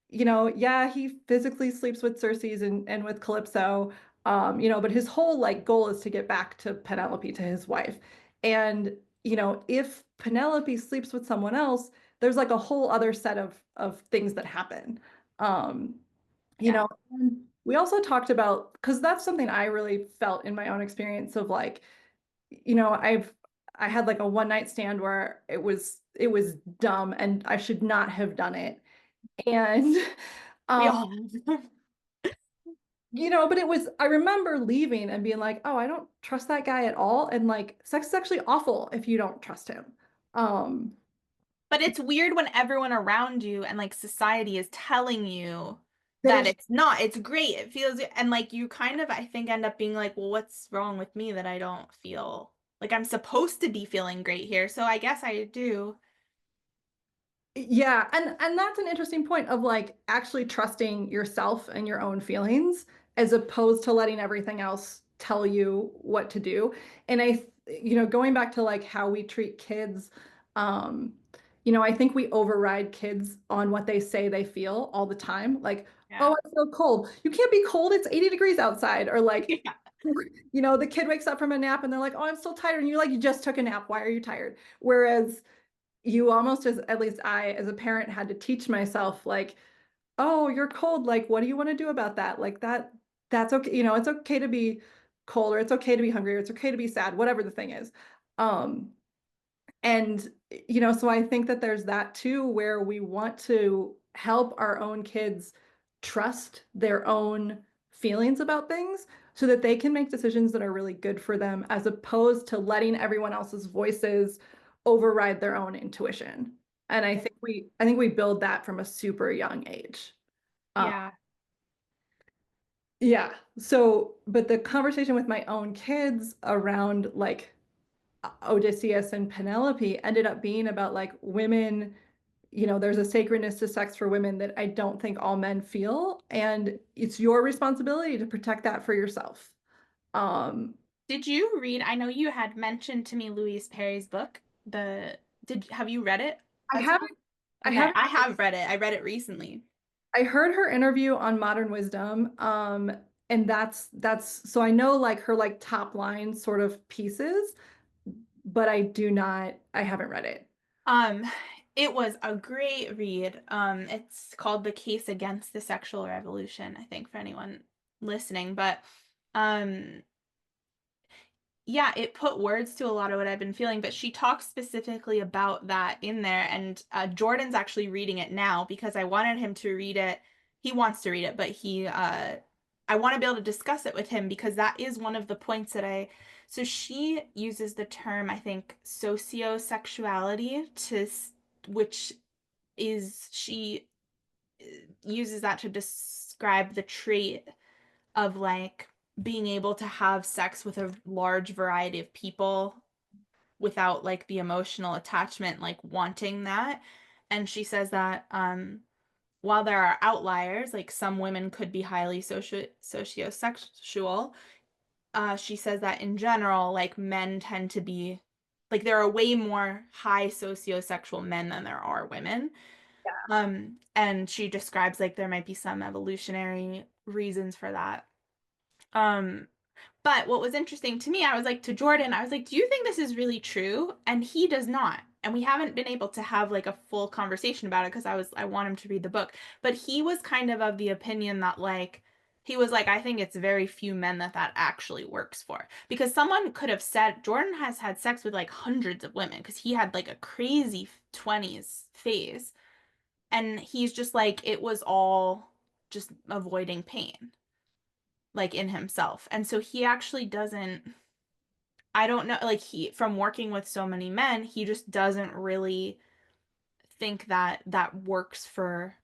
yeah, he physically sleeps with Circe's and with Calypso, but his whole like goal is to get back to Penelope, to his wife. And, if Penelope sleeps with someone else, there's like a whole other set of things that happen. Um, Yeah. and we also talked about, because that's something I really felt in my own experience of like, I had like a one night stand where it was dumb and I should not have done it. And We um, all but I remember leaving and being like, oh, I don't trust that guy at all. And like sex is actually awful if you don't trust him. Um, But it's weird when everyone around you and like society is telling you that that is it's not, it's great. It feels, and like you kind of, I think, end up being like, well, what's wrong with me that I don't feel like I'm supposed to be feeling great here? So I guess I do. Yeah, and that's an interesting point of like actually trusting yourself and your own feelings as opposed to letting everything else tell you what to do. And going back to like how we treat kids, um, I think we override kids on what they say they feel all the time. Like, Yeah. oh, I feel cold. You can't be cold. It's 80 degrees outside. Or like, Yeah. the kid wakes up from a nap and they're like, oh, I'm still tired. And you're like, you just took a nap. Why are you tired? Whereas you almost, as at least I as a parent had to teach myself like, oh, you're cold, like what do you want to do about that? Like that's okay, it's okay to be cold, or it's okay to be hungry, or it's okay to be sad, whatever the thing is. um and so I think that there's that too, where we want to help our own kids trust their own feelings about things so that they can make decisions that are really good for them, as opposed to letting everyone else's voices override their own intuition. And I think we build that from a super young age. Uh, Yeah. yeah. So, but the conversation with my own kids around like Odysseus and Penelope ended up being about like women, there's a sacredness to sex for women that I don't think all men feel. And it's your responsibility to protect that for yourself. Um, Did you read? I know you had mentioned to me Louise Perry's book. Have you read it I as well? haven't, I Okay, haven't, I have read it. I read it recently. I heard her interview on Modern Wisdom. And so I know like her like top line sort of pieces, but I haven't read it. Um, it was a great read. It's called The Case Against the Sexual Revolution, I think, for anyone listening. But um, yeah, it put words to a lot of what I've been feeling, but she talks specifically about that in there. And Jordan's actually reading it now because I wanted him to read it. He wants to read it, but I want to be able to discuss it with him because that is one of the points so she uses the term, I think, sociosexuality which is, she uses that to describe the trait of like being able to have sex with a large variety of people without like the emotional attachment, like wanting that. And she says that while there are outliers, like some women could be highly sociosexual, she says that in general, like men tend to be like there are way more high sociosexual men than there are women. And she describes like there might be some evolutionary reasons for that. Um, but what was interesting to me, I was like to Jordan, I was like, "Do you think this is really true?" And he does not. And we haven't been able to have like a full conversation about it because I want him to read the book. But he was kind of the opinion that like he was like, "I think it's very few men that that actually works for." Because someone could have said Jordan has had sex with like hundreds of women because he had like a crazy 20s phase. And he's just like it was all just avoiding pain like in himself. And so he actually doesn't, I don't know, like he, from working with so many men, he just doesn't really think that that works for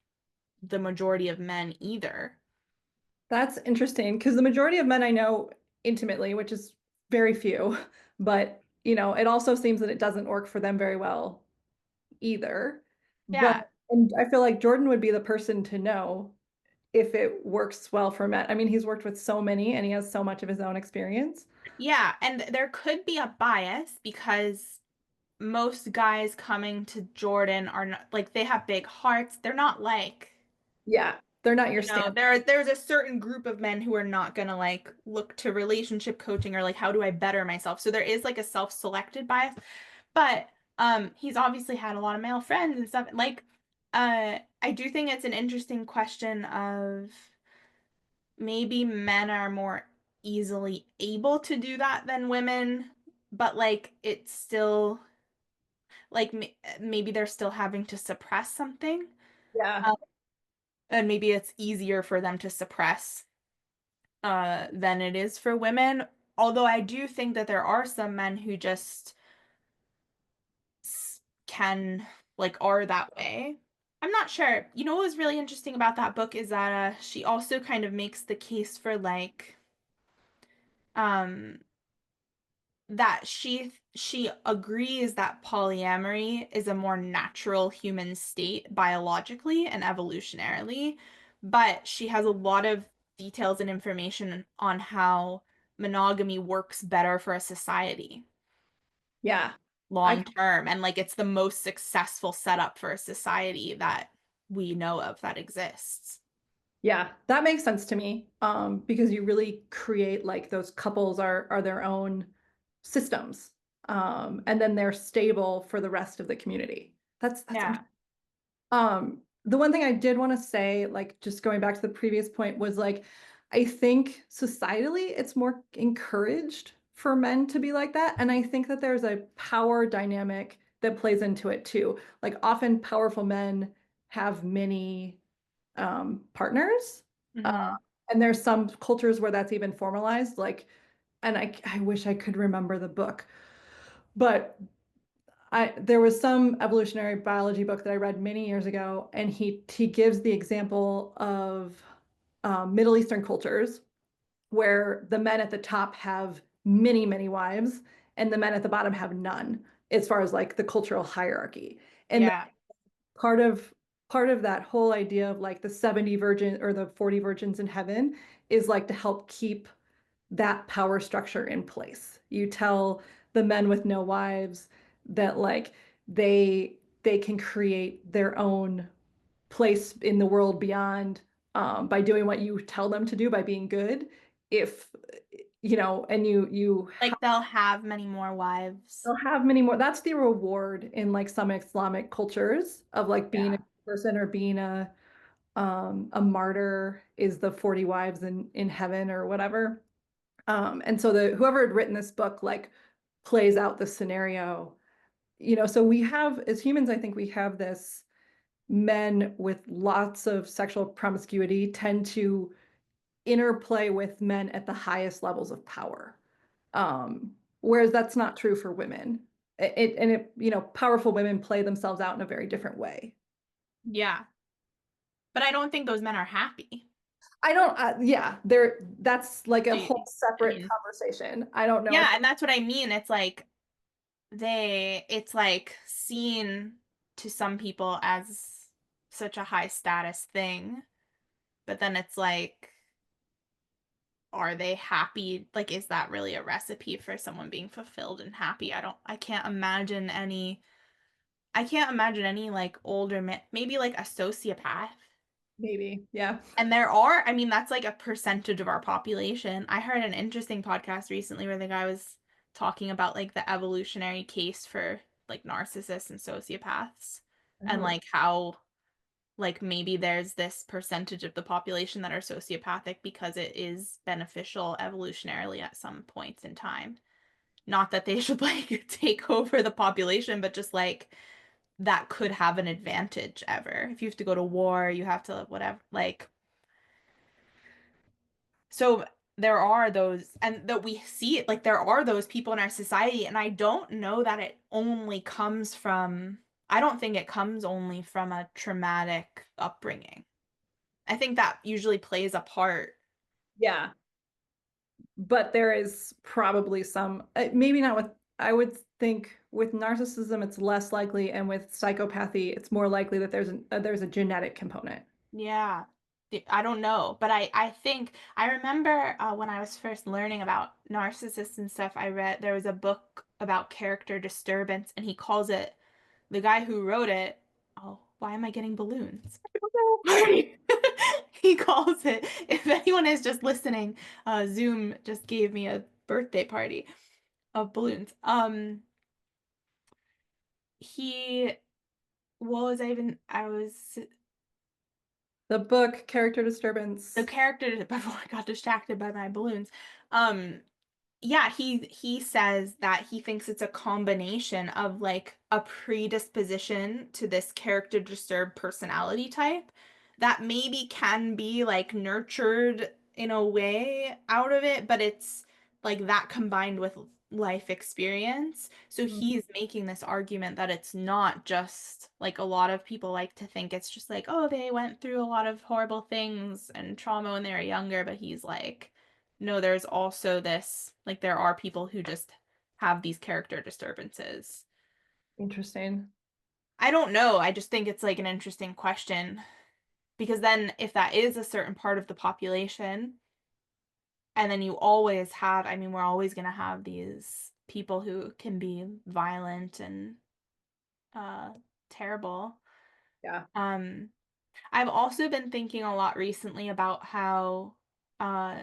the majority of men either. That's interesting because the majority of men I know intimately, which is very few, but it also seems that it doesn't work for them very well either. But Yeah. and I feel like Jordan would be the person to know if it works well for men. I mean, he's worked with so many and he has so much of his own experience. Yeah. And there could be a bias because most guys coming to Jordan are not like they have big hearts. They're not like Yeah, they're not your standard. there's a certain group of men who are not gonna like look to relationship coaching or like how do I better myself. So there is like a self-selected bias, but he's obviously had a lot of male friends and stuff. Like I do think it's an interesting question of maybe men are more easily able to do that than women, but like it's still like maybe they're still having to suppress something. Yeah. Um, and maybe it's easier for them to suppress than it is for women. Although I do think that there are some men who just can like are that way. I'm not sure. You know what was really interesting about that book is that she also kind of makes the case for like um that she agrees that polyamory is a more natural human state biologically and evolutionarily, but she has a lot of details and information on how monogamy works better for a society Yeah. I long term and like it's the most successful setup for a society that we know of that exists. Yeah, that makes sense to me. Because you really create like those couples are their own systems. And then they're stable for the rest of the community. That's Yeah. interesting. The one thing I did want to say, like just going back to the previous point, was like I think societally it's more encouraged for men to be like that. And I think that there's a power dynamic that plays into it too. Like often powerful men have many partners. Uh, Hmm. and there's some cultures where that's even formalized. Like, and I wish I could remember the book, but there was some evolutionary biology book that I read many years ago, and he gives the example of Middle Eastern cultures where the men at the top have many wives, and the men at the bottom have none, as far as like the cultural hierarchy. And Yeah. part of part of that whole idea of like the 70 virgin or the 40 virgins in heaven is like to help keep that power structure in place. You tell the men with no wives that like they can create their own place in the world beyond by doing what you tell them to do by being good. If and Like they'll have many more wives. they'll have many more. That's the reward in like some Islamic cultures of like being a Yeah. person or being a martyr is the 40 wives in heaven or whatever. And so the whoever had written this book like plays out the scenario. So we have as humans, I think we have this men with lots of sexual promiscuity tend to interplay with men at the highest levels of power. Whereas that's not true for women. Powerful women play themselves out in a very different way. Yeah. But I don't think those men are happy. I don't, yeah, that's like a Do you- whole I separate mean, conversation. I don't know if, yeah, and that's what I mean. It's like it's like seen to some people as such a high status thing, but then it's like, are they happy? Like, is that really a recipe for someone being fulfilled and happy? I can't imagine any like older man, maybe like a sociopath. Maybe. Yeah. And there are, I mean, that's like a percentage of our population. I heard an interesting podcast recently where the guy was talking about like the evolutionary case for like narcissists and sociopaths and Oh, like how like maybe there's this percentage of the population that are sociopathic because it is beneficial evolutionarily at some points in time. Not that they should like take over the population, but just like that could have an advantage ever. If you have to go to war, you have to whatever, like so there are those, and that we see it, like there are those people in our society, and I don't know that it only comes from, I don't think it comes only from a traumatic upbringing. I think that usually plays a part. yeah. But there is probably some, maybe not with, I would think with narcissism, it's less likely, and with psychopathy, it's more likely that there's a genetic component. Yeah. I don't know, but I think I remember when I was first learning about narcissists and stuff, I read there was a book about character disturbance, and he calls it, the guy who wrote it, oh, why am I getting balloons? He calls it, if anyone is just listening, Zoom just gave me a birthday party of balloons. He, what was I even, I was, The book Character the Disturbance. character, before I got distracted by my balloons, um, yeah, he says that he thinks it's a combination of like a predisposition to this character disturbed personality type that maybe can be like nurtured in a way out of it, but it's like that combined with life experience. So Mm, he's making this argument that it's not just like a lot of people like to think it's just like, oh, they went through a lot of horrible things and trauma when they were younger, but he's like, no, there's also this, like, there are people who just have these character disturbances. interesting. I don't know. I just think it's like an interesting question because then if that is a certain part of the population, and then you always have, I mean, we're always going to have these people who can be violent and uh terrible. Yeah. Um, I've also been thinking a lot recently about how uh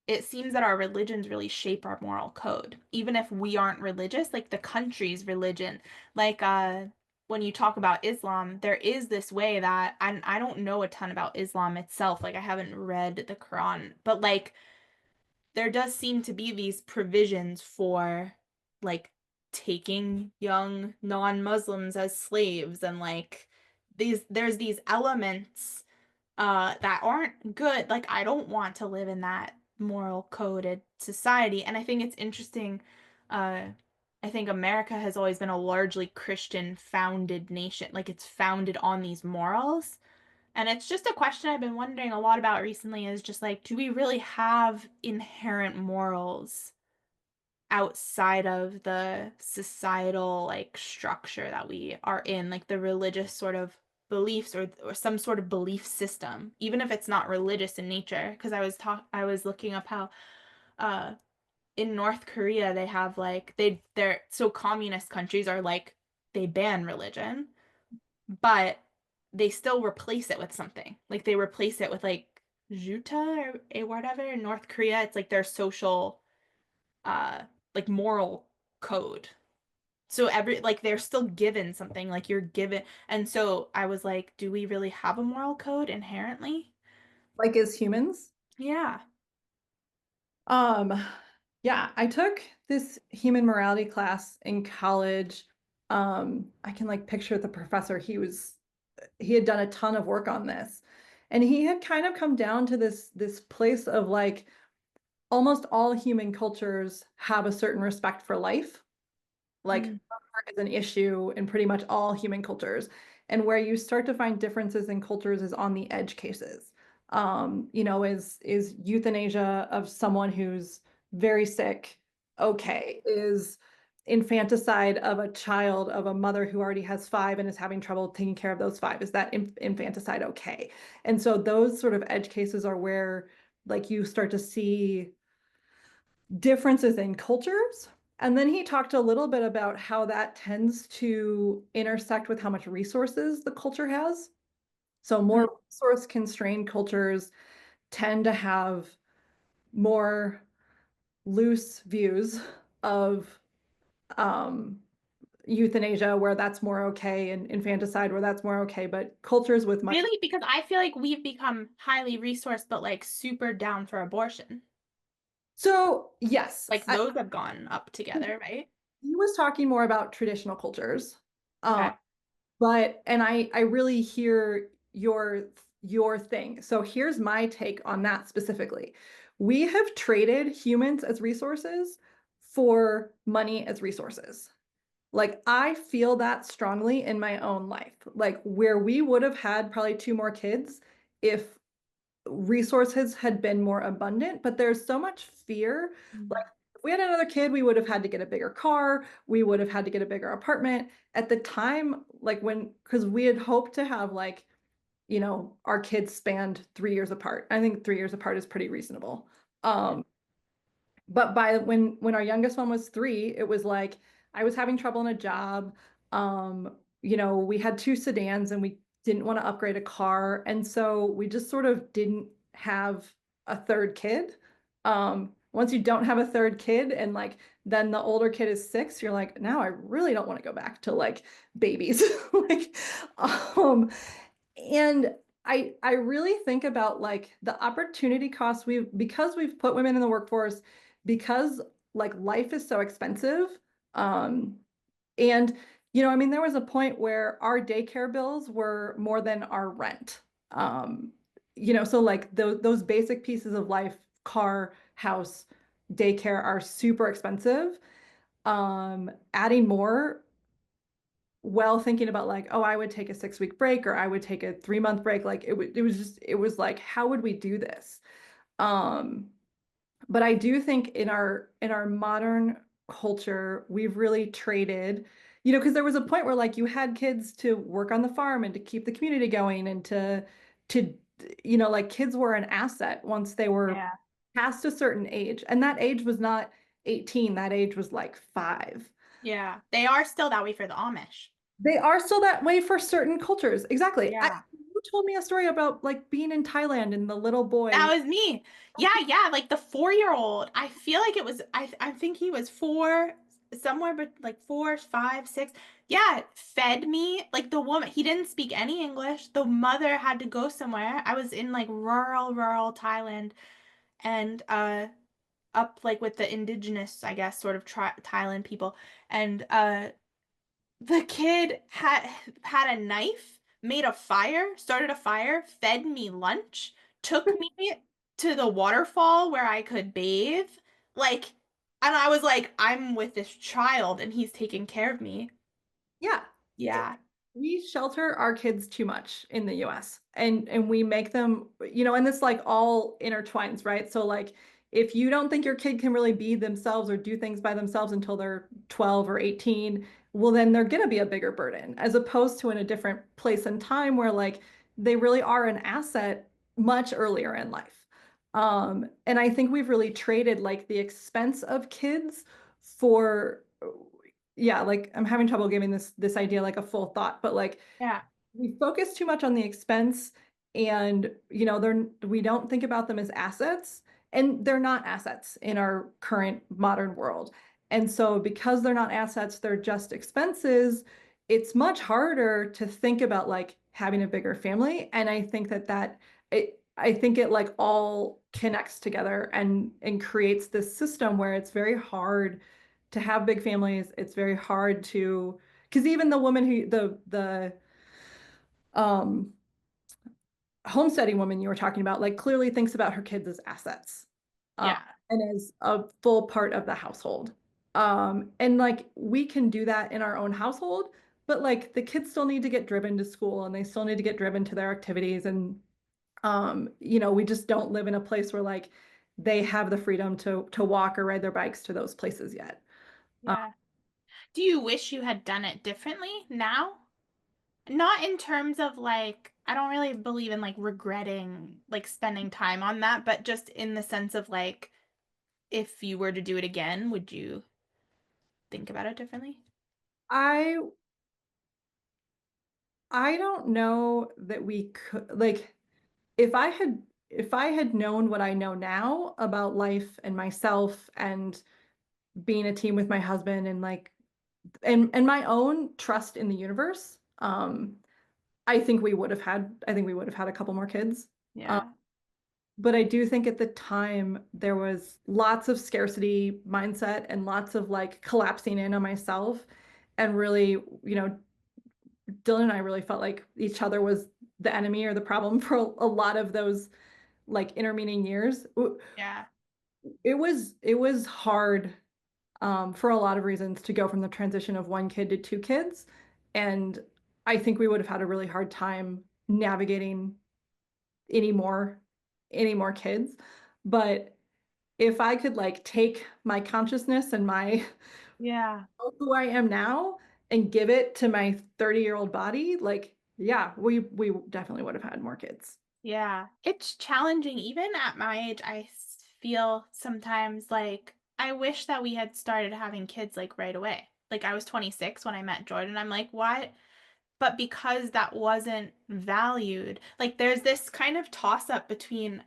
it seems that our religions really shape our moral code. Even if we aren't religious, like the country's religion, like when you talk about Islam, there is this way that I don't know a ton about Islam itself, like I haven't read the Quran, but like there does seem to be these provisions for like taking young non-Muslims as slaves and like there's these elements that aren't good. Like I don't want to live in that moral coded society. And I think it's interesting. Uh, I think America has always been a largely Christian founded nation. Like it's founded on these morals. And it's just a question I've been wondering a lot about recently is just like, do we really have inherent morals outside of the societal like structure that we are in, like the religious sort of beliefs or some sort of belief system, even if it's not religious in nature? Because I was looking up how uh in North Korea they have like they're so communist countries are like they ban religion, but they still replace it with something. Like they replace it with like Juta or a whatever. In North Korea, it's like their social uh like moral code. So every like they're still given something, like you're given. And so I was like, do we really have a moral code inherently? Like as humans. Yeah. Um, yeah, I took this human morality class in college. I can like picture the professor. He had done a ton of work on this. And he had kind of come down to this place of like almost all human cultures have a certain respect for life. Like Mm. hunger is an issue in pretty much all human cultures. And where you start to find differences in cultures is on the edge cases. Is euthanasia of someone who's very sick okay? Is infanticide of a child of a mother who already has five and is having trouble taking care of those five? Is that infanticide okay? And so those sort of edge cases are where like you start to see differences in cultures. And then he talked a little bit about how that tends to intersect with how much resources the culture has. So Mhm. more resource constrained cultures tend to have more loose views of um, euthanasia, where that's more okay, and infanticide, where that's more okay. But cultures with much. Really? Because I feel like we've become highly resourced, but like super down for abortion. So, yes, Like those have gone up together, right? he was talking more about traditional cultures. Um, Okay. and I really hear your thing. So here's my take on that specifically. We have traded humans as resources for money as resources. Like I feel that strongly in my own life. Like where we would have had probably two more kids if resources had been more abundant, but there's so much fear. Like Mhm. if we had another kid, we would have had to get a bigger car, we would have had to get a bigger apartment. At the time, like when, because we had hoped to have like, our kids spanned 3 years apart. I think 3 years apart is pretty reasonable. Yeah. But by when our youngest one was three, it was like I was having trouble in a job. We had two sedans and we didn't want to upgrade a car. And so we just sort of didn't have a third kid. Once you don't have a third kid and like then the older kid is six, you're like, now I really don't want to go back to like babies. Like, um, and I really think about like the opportunity costs because we've put women in the workforce, because like life is so expensive. Um, and I mean, there was a point where our daycare bills were more than our rent. Um, so like those basic pieces of life, car, house, daycare are super expensive. Adding more well thinking about like, oh, I would take a 6 week break or I would take a 3 month break. Like it was like, how would we do this? Um, but I do think in our modern culture, we've really traded, because there was a point where like you had kids to work on the farm and to keep the community going and to like kids were an asset once they were Yeah. past a certain age. And that age was not 18, that age was like 5. Yeah. They are still that way for the Amish. They are still that way for certain cultures. Exactly. Yeah. You told me a story about like being in Thailand and the little That boy. was me. Yeah, yeah, like the 4-year-old. I feel like it was I think he was four, somewhere but like four, five, six. Yeah, fed me. Like the woman, he didn't speak any English. The mother had to go somewhere. I was in like rural Thailand and up like with the indigenous, I guess, sort of tri Thailand people. And the kid had a knife, made a fire, started a fire, fed me lunch, took me to the waterfall where I could bathe. Like, and I was like, I'm with this child and he's taking care of me. Yeah. Yeah. We shelter our kids too much in the US, and we make them, and this like all intertwines, right? So like if you don't think your kid can really be themselves or do things by themselves until they're 12 or 18, well then they're going to be a bigger burden as opposed to in a different place and time where like they really are an asset much earlier in life. And I think we've really traded like the expense of kids for, yeah, like I'm having trouble giving this idea like a full thought, but like Yeah. we focus too much on the expense, and we don't think about them as assets, and they're not assets in our current modern world. And so because they're not assets, they're just expenses, it's much harder to think about like having a bigger family. And I think I think it like all connects together and creates this system where it's very hard to have big families. It's very hard to, because even the woman who the um homesteading woman you were talking about like clearly thinks about her kids as assets, Yeah. and as a full part of the household. And like we can do that in our own household, but like the kids still need to get driven to school and they still need to get driven to their activities. And we just don't live in a place where like they have the freedom to walk or ride their bikes to those places yet. Uh, Yeah. Do you wish you had done it differently now? Not in terms of like, I don't really believe in like regretting like spending time on that, but just in the sense of like, if you were to do it again, would you think about it differently? I I don't know that we could like if I had known what I know now about life and myself and being a team with my husband and like and my own trust in the universe, I think we would have had a couple more kids. Um, Yeah. but I do think at the time there was lots of scarcity mindset and lots of like collapsing in on myself and really, Dylan and I really felt like each other was the enemy or the problem for a lot of those like intervening years. Yeah. It was hard for a lot of reasons to go from the transition of one kid to two kids. And I think we would have had a really hard time navigating any more any more kids. But if I could like take my consciousness and my Yeah. who I am now and give it to my 30-year-old body, like yeah, we definitely would have had more kids. Yeah. It's challenging. Even at my age, feel sometimes like I wish that we had started having kids like right away. Like I was 26 when I met Jordan. I'm like, what? But because that wasn't valued, like there's this kind of toss up between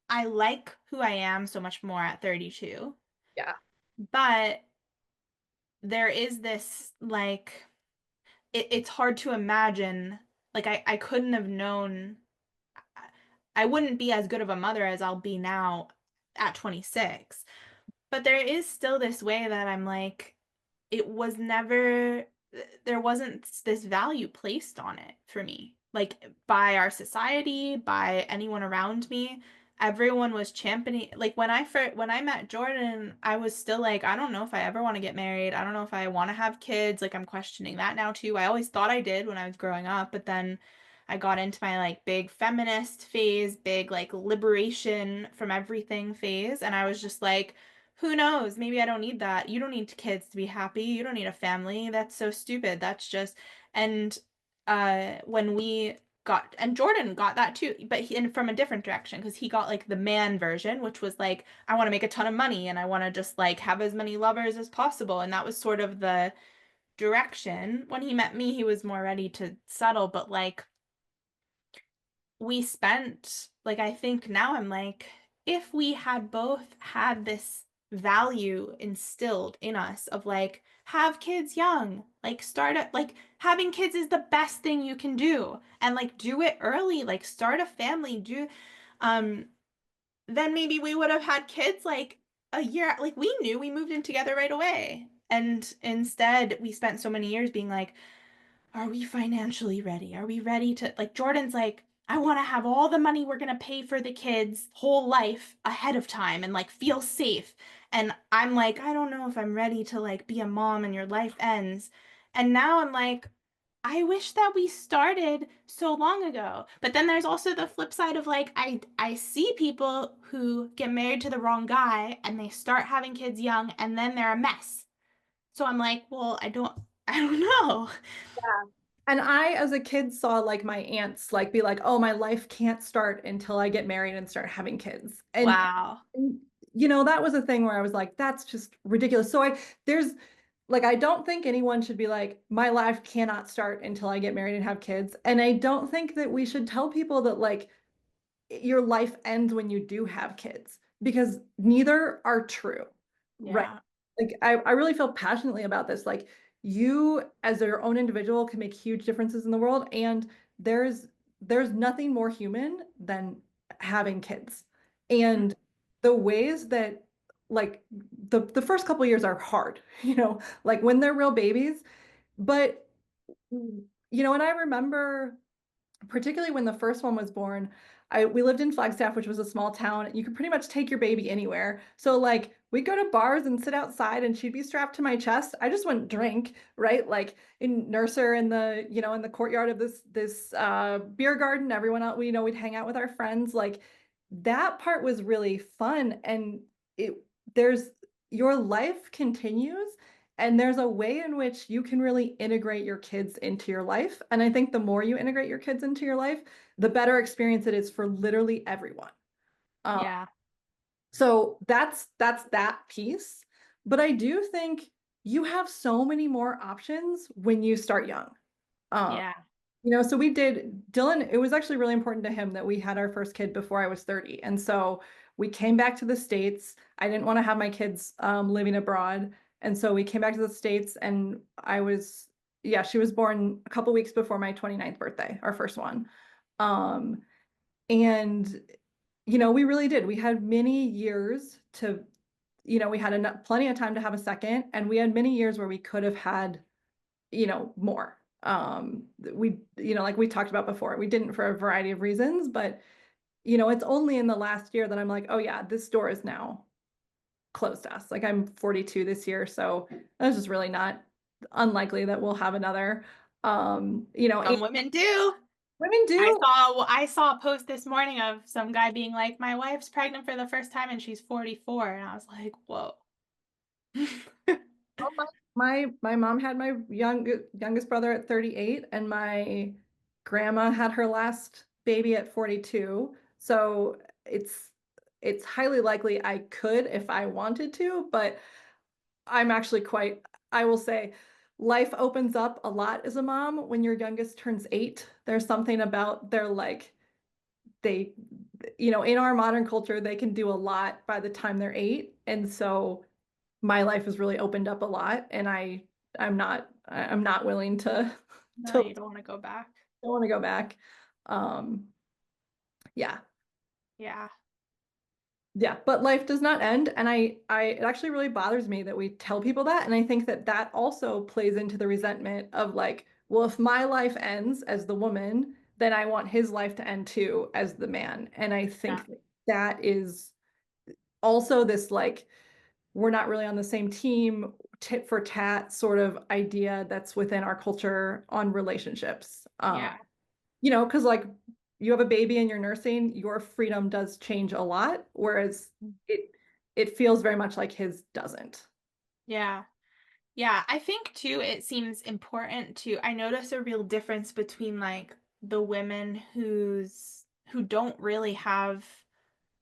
I like who I am so much more at 32, Yeah. but there is this like it's hard to imagine like I couldn't have known I wouldn't be as good of a mother as I'll be now at 26. But there is still this way that I'm like, it was never, there wasn't this value placed on it for me. Like by our society, by anyone around me, everyone was championing. Like when I met Jordan, I was still like, I don't know if I ever want to get married. I don't know if I want to have kids. Like I'm questioning that now too. I always thought I did when I was growing up, but then I got into my like big feminist phase, big like liberation from everything phase, and I was just like, who knows? Maybe I don't need that. You don't need kids to be happy. You don't need a family. That's so stupid. That's just and when we got and Jordan got that too, but and from a different direction because he got like the man version, which was like I want to make a ton of money and I want to just like have as many lovers as possible, and that was sort of the direction. When he met me, he was more ready to settle, but like we spent like I think now I'm like if we had both had this value instilled in us of like have kids young, like start at like having kids is the best thing you can do and like do it early, like start a family, do um then maybe we would have had kids like a year like we knew we moved in together right away. And instead we spent so many years being like are we financially ready? Are we ready to like Jordan's like, I want to have all the money we're gonna pay for the kids' whole life ahead of time and like feel safe. And I'm like, I don't know if I'm ready to like be a mom and your life ends. And now I'm like, I wish that we started so long ago. But then there's also the flip side of like I see people who get married to the wrong guy and they start having kids young and then they're a mess. So I'm like, well, I don't know. And I, as a kid, saw like my aunts like be like, "Oh, my life can't start until I get married and start having kids." Wow. And that was a thing where I was like, "That's just ridiculous." So there's like, I don't think anyone should be like, "My life cannot start until I get married and have kids." And I don't think that we should tell people that like your life ends when you do have kids because neither are true, right? Yeah. Like I really feel passionately about this. Like you as your own individual can make huge differences in the world, and there's nothing more human than having kids. And the ways that like the first couple years are hard, like when they're real babies, but and I remember particularly when the first one was born, we lived in Flagstaff, which was a small town. You could pretty much take your baby anywhere. So like we'd go to bars and sit outside and she'd be strapped to my chest. I just wouldn't drink, right? Like in nurse her in the courtyard of this beer garden. Everyone else, we'd hang out with our friends. Like that part was really fun. And it there's your life continues And there's a way in which you can really integrate your kids into your life. And I think the more you integrate your kids into your life, the better experience it is for literally everyone. Um, Yeah. so that's that piece. But I do think you have so many more options when you start young. Um, Yeah. so we did, Dylan, it was actually really important to him that we had our first kid before I was 30. And so we came back to the States. I didn't want to have my kids living abroad. And so we came back to the States and yeah, she was born a couple weeks before my 29th birthday, our first one. Um, and, we really did. We had many years to, we had plenty of time to have a second, and we had many years where we could have had more. Like we talked about before, we didn't for a variety of reasons, but it's only in the last year that I'm like, oh yeah, this door is now closed to us. Like I'm 42 this year, so that's just really not unlikely that we'll have another. And Some women do. women do. I saw a post this morning of some guy being like, "My wife's pregnant for the first time and she's 44." And I was like, "Whoa." Oh, my mom had my youngest brother at 38, and my grandma had her last baby at 42. So it's highly likely I could if I wanted to, but I'm actually I will say, life opens up a lot as a mom when your youngest turns 8. There's something about their like they in our modern culture, they can do a lot by the time they're 8. And so my life has really opened up a lot, and I'm not willing to No, to you don't want to go back. don't want to go back. Um, yeah. Yeah. Yeah, but life does not end, and it actually really bothers me that we tell people that, and I think that that also plays into the resentment of like, well, if my life ends as the woman, then I want his life to end too as the man. And I Yeah. think that that is also this like we're not really on the same team, tit for tat sort of idea that's within our culture on relationships. Yeah. Because like you have a baby and you're nursing, your freedom does change a lot, whereas it it feels very much like his doesn't. Yeah. Yeah. I think too, it seems important to, I notice a real difference between like the women who don't really have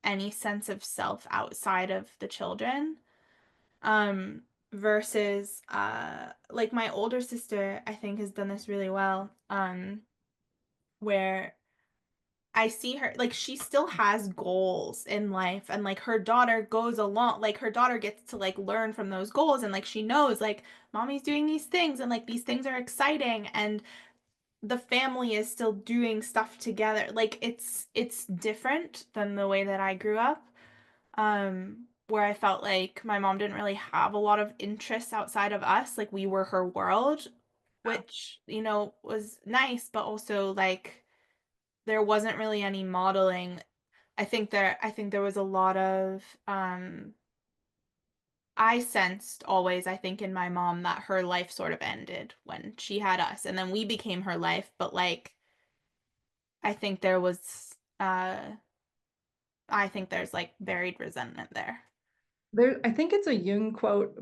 any sense of self outside of the children. Versus like my older sister, I think has done this really well. Where I see her like she still has goals in life and like her daughter goes along like her daughter gets to like learn from those goals and like she knows like mommy's doing these things and like these things are exciting and the family is still doing stuff together. Like it's different than the way that I grew up. Where I felt like my mom didn't really have a lot of interests outside of us. Like we were her world, Yeah. which, was nice, but also like there wasn't really any modeling. I think there was a lot of I sensed always, I think, in my mom that her life sort of ended when she had us, and then we became her life, but like I think there was I think there's like buried resentment there. I think it's a Jung quote,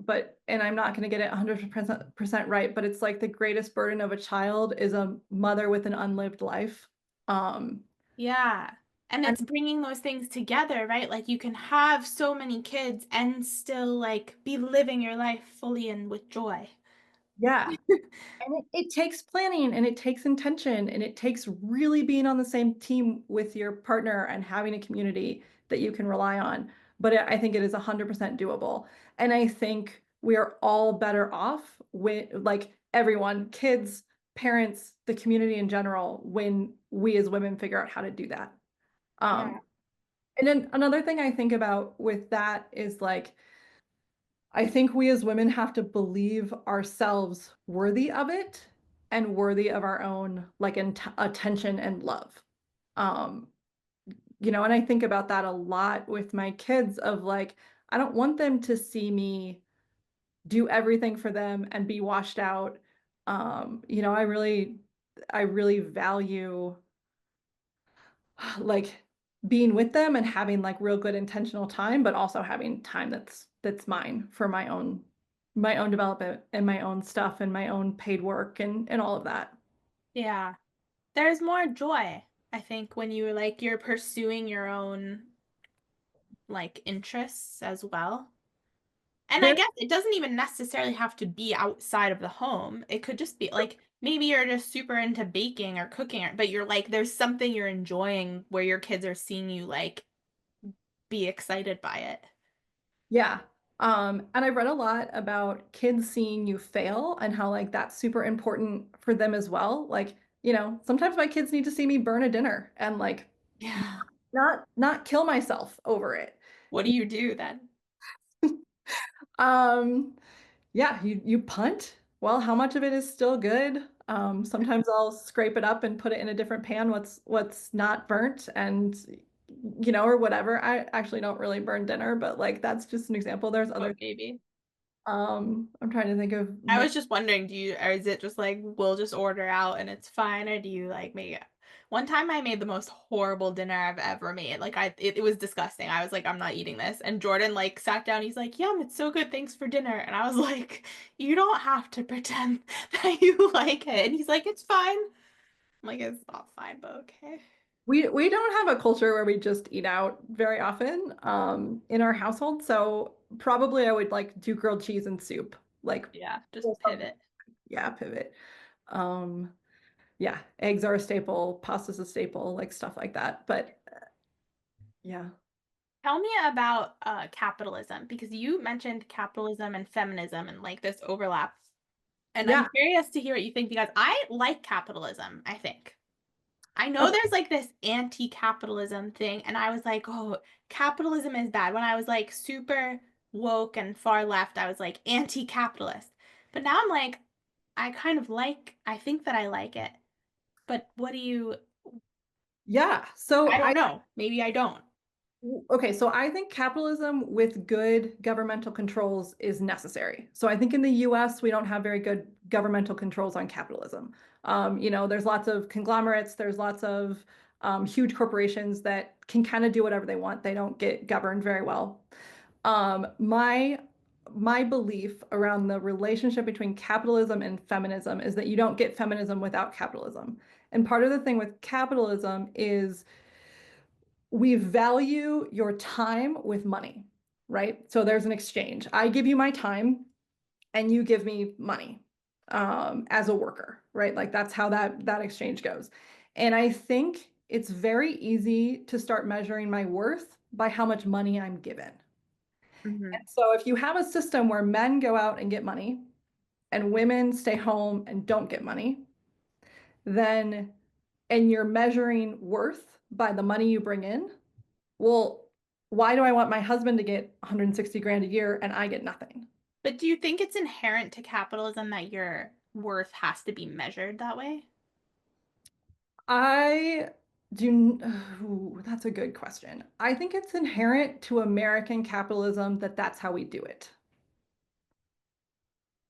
and I'm not going to get it 100% right, but it's like the greatest burden of a child is a mother with an unlived life. Um, Yeah. And and it's bringing those things together, right? Like you can have so many kids and still like be living your life fully and with joy. yeah, and it takes planning and it takes intention and it takes really being on the same team with your partner and having a community that you can rely on. But I think it is 100% doable. And I think we are all better off with like everyone, kids, parents, the community in general, when we as women figure out how to do that. Yeah. Um, and then another thing I think about with that is like, I think we as women have to believe ourselves worthy of it and worthy of our own like attention and love. Um, and I think about that a lot with my kids of like, I don't want them to see me do everything for them and be washed out. I really value like being with them and having like real good intentional time, but also having time that's mine for my own. my own development and my own stuff and my own paid work and all of that. Yeah. There's more joy, I think, when you're pursuing your own like interests as well. And I There, guess it doesn't even necessarily have to be outside of the home. It could just be like maybe you're just super into baking or cooking, but you're like there's something you're enjoying where your kids are seeing you like be excited by it. yeah. And I read a lot about kids seeing you fail and how like that's super important for them as well. Like, sometimes my kids need to see me burn a dinner and like Yeah. not kill myself over it. What do you do then? Um, yeah, you punt. Well, how much of it is still good? Sometimes I'll scrape it up and put it in a different pan, what's not burnt and or whatever. I actually don't really burn dinner, but like that's just an example. There's Poor other baby. I'm trying to think of I was just wondering, or is it just like we'll just order out and it's fine, or do you like make it? One time I made the most horrible dinner I've ever made. Like it was disgusting. I was like, I'm not eating this. And Jordan like sat down, he's like, Yum, it's so good, thanks for dinner. And I was like, you don't have to pretend that you like it. And he's like, it's fine. I'm like, it's not fine, but okay. we don't have a culture where we just eat out very often in our household. So probably I would like do grilled cheese and soup. Like Yeah, just or something. pivot. Yeah, pivot. Um yeah, eggs are a staple, pasta's a staple, like stuff like that. But yeah. Tell me about capitalism because you mentioned capitalism and feminism and like this overlap. And I'm Yeah. curious to hear what you think because I like capitalism, I think. I know Okay. there's like this anti-capitalism thing, and I was like, oh, capitalism is bad. When I was like super woke and far left, I was like anti-capitalist. But now I'm like, I think that I like it. But what do you, Yeah. So I don't I know. Maybe I don't. okay, so I think capitalism with good governmental controls is necessary. So I think in the US we don't have very good governmental controls on capitalism. There's lots of conglomerates, there's lots of huge corporations that can kind of do whatever they want. They don't get governed very well. My belief around the relationship between capitalism and feminism is that you don't get feminism without capitalism. And part of the thing with capitalism is we value your time with money, right? So there's an exchange. I give you my time and you give me money as a worker, right? Like that's how that exchange goes. And I think it's very easy to start measuring my worth by how much money I'm given. Hmm. And so if you have a system where men go out and get money and women stay home and don't get money, then and you're measuring worth by the money you bring in, well, why do I want my husband to get 160 grand a year and I get nothing? But do you think it's inherent to capitalism that your worth has to be measured that way? I do, ooh, that's a good question. I think it's inherent to American capitalism that that's how we do it.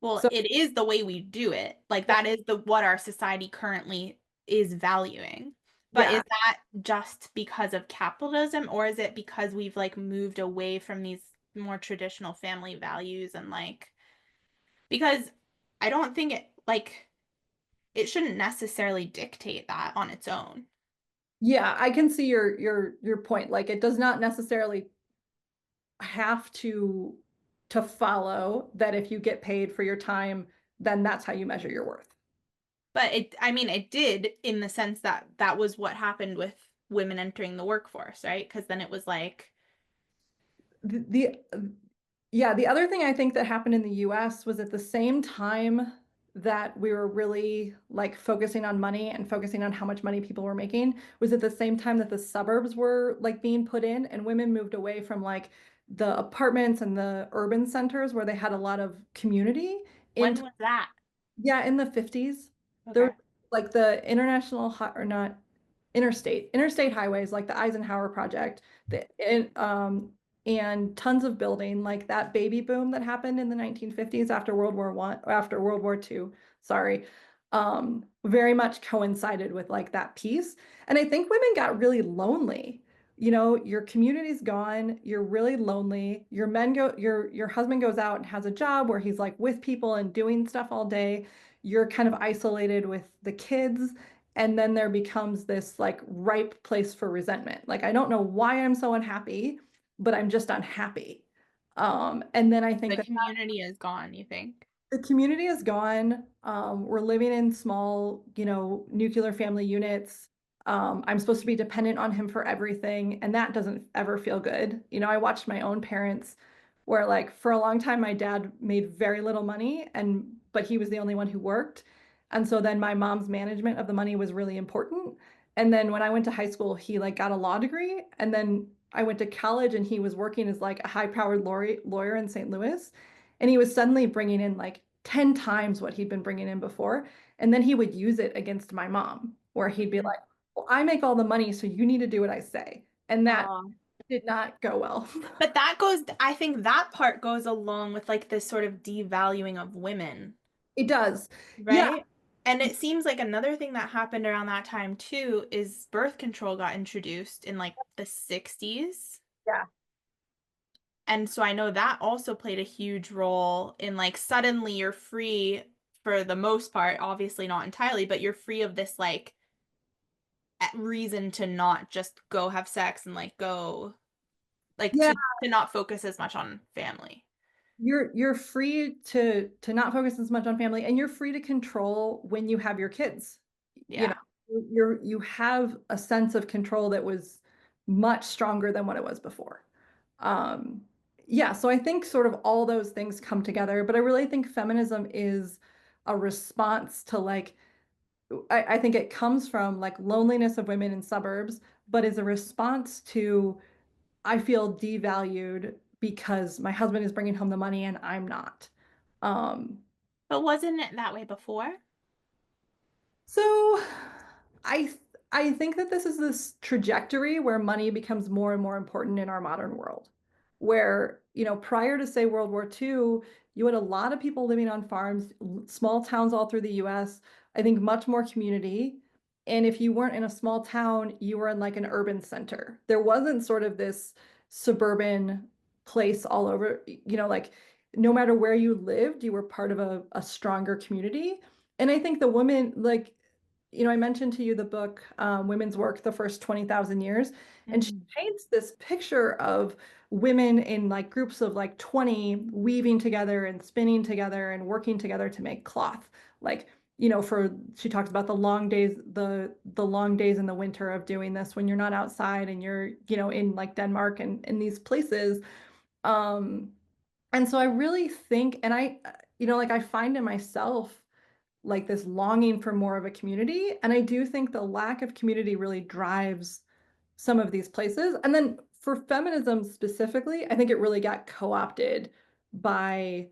Well, So, it is the way we do it. Like yeah, that is the what our society currently is valuing. But yeah, is that just because of capitalism or is it because we've like moved away from these more traditional family values and like because I don't think it like it shouldn't necessarily dictate that on its own. yeah, I can see your point. Like it does not necessarily have to follow that if you get paid for your time, then that's how you measure your worth. But I mean, it did in the sense that that was what happened with women entering the workforce, right? Because then it was like, The yeah, the other thing I think that happened in the US was at the same time that we were really like focusing on money and focusing on how much money people were making was at the same time that the suburbs were like being put in and women moved away from like the apartments and the urban centers where they had a lot of community when into was that? yeah, in the 50s. There Okay. like the or not interstate highways like the Eisenhower project, and tons of building like that baby boom that happened in the 1950s after World War One, after World War II, sorry, very much coincided with like that piece. And I think women got really lonely, your community's gone, you're really lonely, your husband goes out and has a job where he's like with people and doing stuff all day. You're kind of isolated with the kids, and then there becomes this like ripe place for resentment. Like, I don't know why I'm so unhappy, but I'm just unhappy. And then I think The that community is gone, you think? the community is gone. We're living in small, nuclear family units. I'm supposed to be dependent on him for everything, and that doesn't ever feel good. I watched my own parents where like for a long time my dad made very little money but he was the only one who worked. And so then my mom's management of the money was really important. And then when I went to high school, he like got a law degree, and then I went to college and he was working as like a high-powered lawyer in St. Louis. And he was suddenly bringing in like 10 times what he'd been bringing in before. And then he would use it against my mom, where he'd be Mhm. like, well, I make all the money, so you need to do what I say. And that Oh. did not go well. But I think that part goes along with like this sort of devaluing of women, It does. Yeah. right? And it seems like another thing that happened around that time too is birth control got introduced in like the 60s. Yeah. And so I know that also played a huge role in like suddenly you're free for the most part, obviously not entirely, but you're free of this like reason to not just go have sex and like go like Yeah. to not focus as much on family. You're free to not focus as much on family, and you're free to control when you have your kids. You know, Yeah. you have a sense of control that was much stronger than what it was before. Um, yeah, so I think sort of all those things come together, but I really think feminism is a response to like I think it comes from like loneliness of women in suburbs, but is a response to I feel devalued because my husband is bringing home the money and I'm not. Um, But wasn't it that way before? so I I think that this is this trajectory where money becomes more and more important in our modern world. Where, prior to say World War II, you had a lot of people living on farms, small towns all through the US, I think much more community. And if you weren't in a small town, you were in like an urban center. There wasn't sort of this suburban place all over, like no matter where you lived, you were part of a stronger community. And I think the woman, like, I mentioned to you the book, Women's Work, the First 20,000 Years, and she Mm. paints this picture of women in like groups of like 20 weaving together and spinning together and working together to make cloth. Like, she talks about the long days in the winter of doing this when you're not outside and you're, in like Denmark and in these places. Um, and so I really think, and like I find in myself like this longing for more of a community. And I do think the lack of community really drives some of these places. And then for feminism specifically, I think it really got co-opted by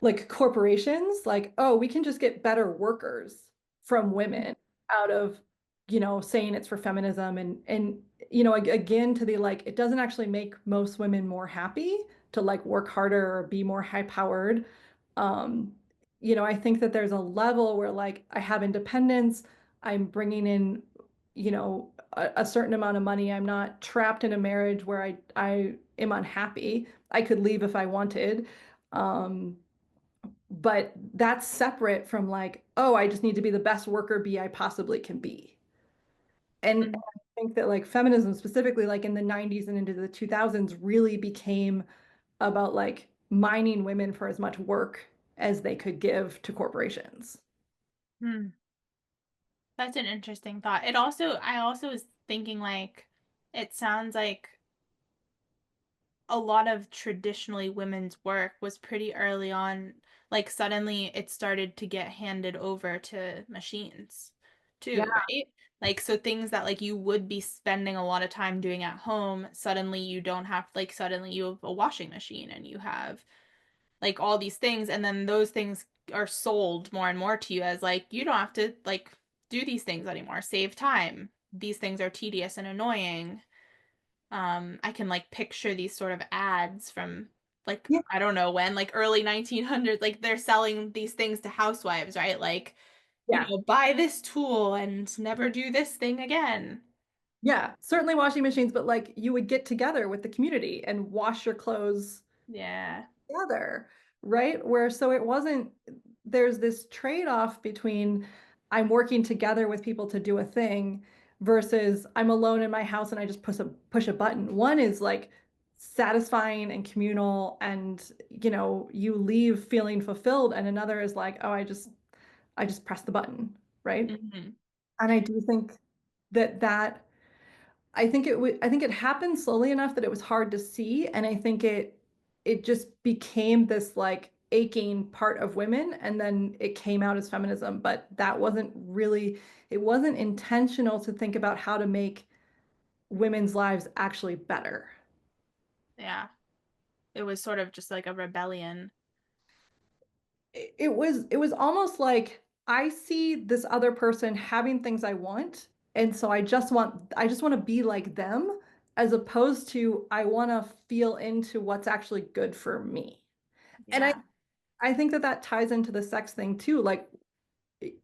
like corporations, like, oh, we can just get better workers from women out of, saying it's for feminism and again to the like it doesn't actually make most women more happy to like work harder or be more high powered. Um, I think that there's a level where like I have independence, I'm bringing in, a certain amount of money. I'm not trapped in a marriage where I am unhappy. I could leave if I wanted. Um, but that's separate from like, oh, I just need to be the best worker bee I possibly can be. And Mm. I think that like feminism specifically like in the 90s and into the 2000s really became about like mining women for as much work as they could give to corporations. Hmm. That's an interesting thought. I also was thinking like, it sounds like a lot of traditionally women's work was pretty early on. Like suddenly it started to get handed over to machines Yeah, too, right? Like so things that like you would be spending a lot of time doing at home, suddenly you don't have like suddenly you have a washing machine and you have like all these things and then those things are sold more and more to you as like you don't have to like do these things anymore. Save time. These things are tedious and annoying. I can like picture these sort of ads from like yeah, I don't know when, like early 1900s, like they're selling these things to housewives, right? Like, yeah. buy this tool and never do this thing again. Yeah, certainly washing machines, but like you would get together with the community and wash your clothes Yeah. together, right? Where so it wasn't, there's this trade-off between I'm working together with people to do a thing versus I'm alone in my house and I just push a button. One is like satisfying and communal and you leave feeling fulfilled, and another is like, oh, I just press the button, right? Hmm. And I do think that I think it happened slowly enough that it was hard to see, and I think it just became this like aching part of women, and then it came out as feminism, but that wasn't really, it wasn't intentional to think about how to make women's lives actually better. Yeah. It was sort of just like a rebellion. It was almost like I see this other person having things I want, and so I just want to be like them, as opposed to I want to feel into what's actually good for me. And I Yeah. I think that ties into the sex thing too. Like,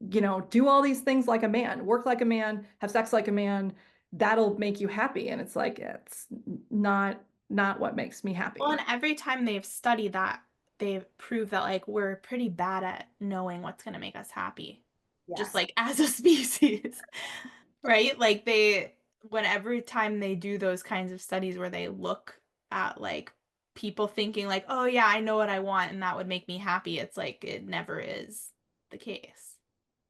do all these things like a man, work like a man, have sex like a man, that'll make you happy. And it's like it's not what makes me Well, and happy. every time they've studied that, they've proved that like we're pretty bad at knowing what's going to make us happy, just Yes. like as a species, right? Like when every time they do those kinds of studies where they look at like people thinking like, oh yeah, I know what I want and that would make me happy, it's like it never is the case.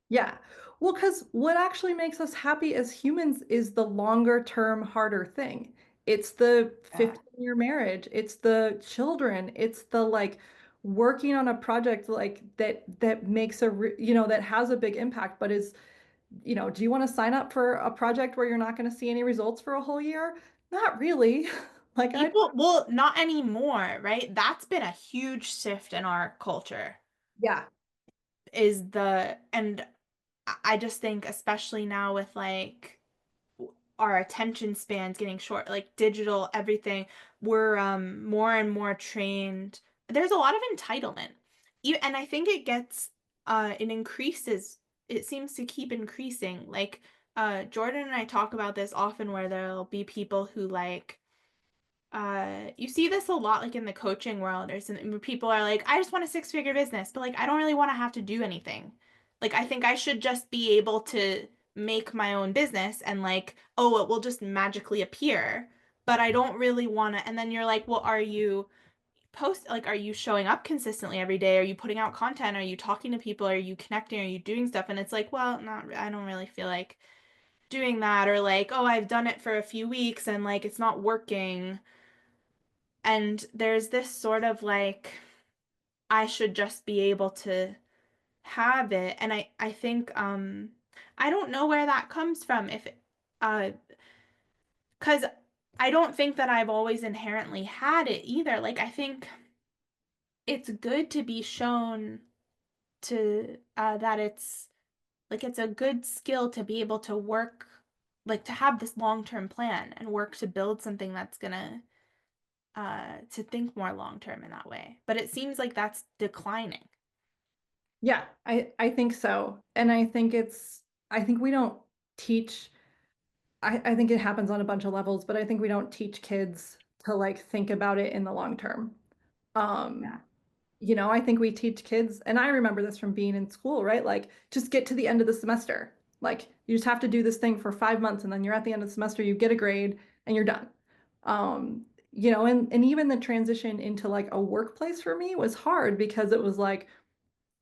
Yeah. Well, because what actually makes us happy as humans is the longer term, harder thing. It's the Yeah. 15-year marriage. It's the children. It's the like working on a project like that makes that has a big impact, but do you want to sign up for a project where you're not going to see any results for a whole year? Not really. Like I, People, well, not anymore, right? That's been a huge shift in our culture. yeah. Is the and I just think especially now with like our attention spans getting short, like digital everything, we're more and more trained. There's a lot of entitlement. And I think it increases, it seems to keep increasing. Like Jordan and I talk about this often where there'll be people who like you see this a lot like in the coaching world or something where people are like, I just want a six-figure business, but like I don't really want to have to do anything. Like I think I should just be able to make my own business and like, oh, it will just magically appear. But I don't really want to. And then you're like, well, are you showing up consistently every day? Are you putting out content? Are you talking to people? Are you connecting? Are you doing stuff? And it's like, well, I don't really feel like doing that, or like, oh, I've done it for a few weeks and like it's not working. And there's this sort of like, I should just be able to have it. And I think, I don't know where that comes from. Uh, because I don't think that I've always inherently had it either. Like, I think it's good to be shown that it's a good skill to be able to work, like to have this long-term plan and work to build something that's gonna, to think more long-term in that way. But it seems like that's declining. Yeah, I think so. And I think we don't teach, I think it happens on a bunch of levels, but I think we don't teach kids to like think about it in the long term. Yeah. Um, I think we teach kids, and I remember this from being in school, right? Like, just get to the end of the semester. Like, you just have to do this thing for 5 months, and then you're at the end of the semester, you get a grade, and you're done. And even the transition into like a workplace for me was hard because it was like,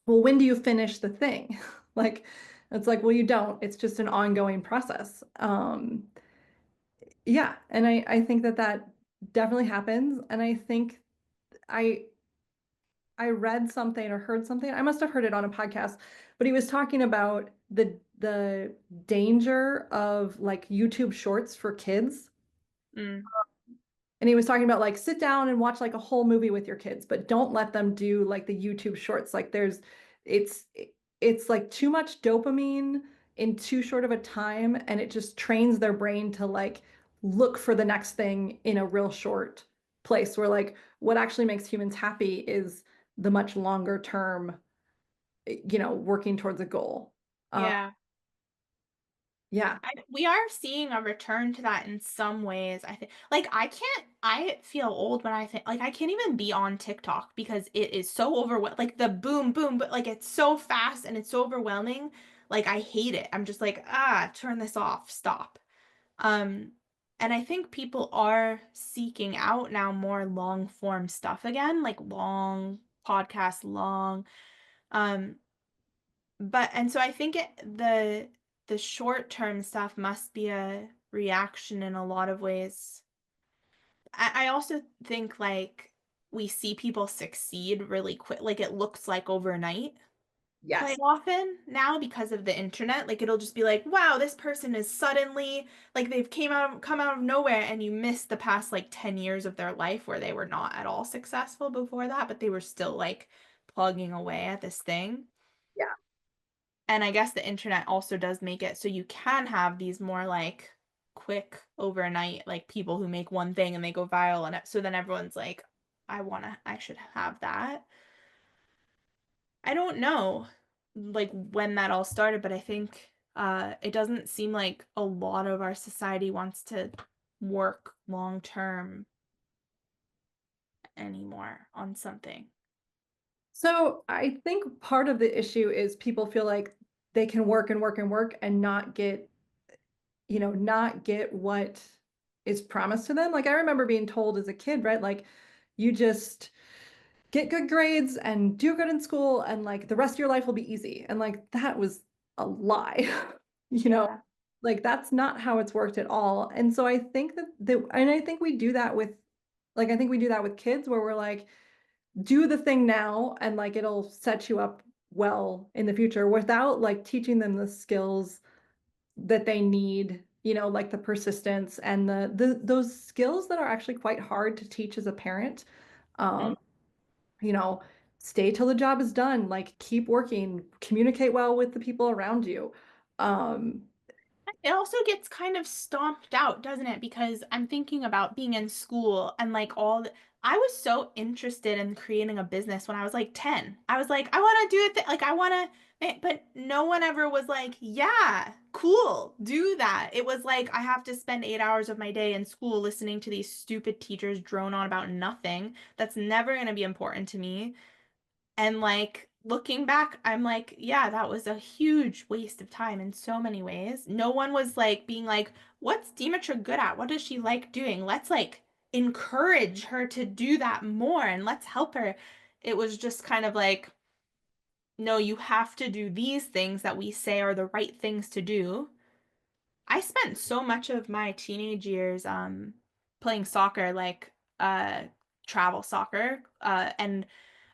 well, when do you finish the thing? Like, it's like, well, you don't. It's just an ongoing process. Yeah, and I think that definitely happens, and I think I I read something or heard something. I must have heard it on a podcast, but he was talking about the danger of like YouTube shorts for kids. Mm. And he was talking about like sit down and watch like a whole movie with your kids, but don't let them do like the YouTube shorts. Like it's it's like too much dopamine in too short of a time, and it just trains their brain to like look for the next thing in a real short place where like what actually makes humans happy is the much longer term, working towards a goal. Uh, Yeah. Yeah. We are seeing a return to that in some ways. I think, like, I feel old when I think, like, I can't even be on TikTok because it is so overwhelming. Like, the boom, boom, but like, it's so fast and it's so overwhelming. Like, I hate it. I'm just like, turn this off, stop. Um, and I think people are seeking out now more long form stuff again, like long podcasts, long, um, and so I think the short term stuff must be a reaction in a lot of ways. I also think like we see people succeed really quick, like it looks like overnight quite Yes. often now because of the internet. Like it'll just be like, wow, this person is suddenly like they've come out of nowhere and you miss the past like 10 years of their life where they were not at all successful before that, but they were still like plugging away at this thing. Yeah. And I guess the internet also does make it so you can have these more like quick overnight like people who make one thing and they go viral and so then everyone's like I should have that. I don't know like when that all started, but I think it doesn't seem like a lot of our society wants to work long term anymore on something. So I think part of the issue is people feel like they can work and work and work and not get, not get what is promised to them. Like I remember being told as a kid, right? Like you just get good grades and do good in school and like the rest of your life will be easy. And like that was a lie. You know, Yeah. like that's not how it's worked at all. And so I think and I think we do that with I think we do that with kids where we're like, do the thing now and like it'll set you up well in the future without like teaching them the skills that they need, like the persistence and the those skills that are actually quite hard to teach as a parent. Mhm. Um, you know, stay till the job is done, like keep working, communicate well with the people around you. Um, It also gets kind of stomped out, doesn't it? Because I'm thinking about being in school and like I was so interested in creating a business when I was like 10. I was like, I want to do it, like I want to, but no one ever was like, yeah, cool, do that. It was like, I have to spend 8 hours of my day in school listening to these stupid teachers drone on about nothing. That's never going to be important to me. And like looking back, I'm like, yeah, that was a huge waste of time in so many ways. No one was like being like, what's Demetra good at? What does she like doing? Let's like encourage her to do that more and let's help her. It was just kind of like, no, you have to do these things that we say are the right things to do. I spent so much of my teenage years playing soccer, like travel soccer. And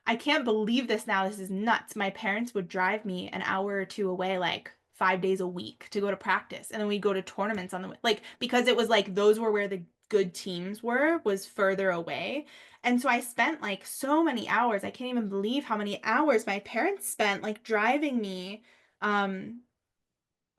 I can't believe this now. This is nuts. My parents would drive me an hour or two away, like 5 days a week to go to practice. And then we'd go to tournaments on the way. Like, because it was like those were where the good teams were, was further away. And so I spent like so many hours. I can't even believe how many hours my parents spent like driving me um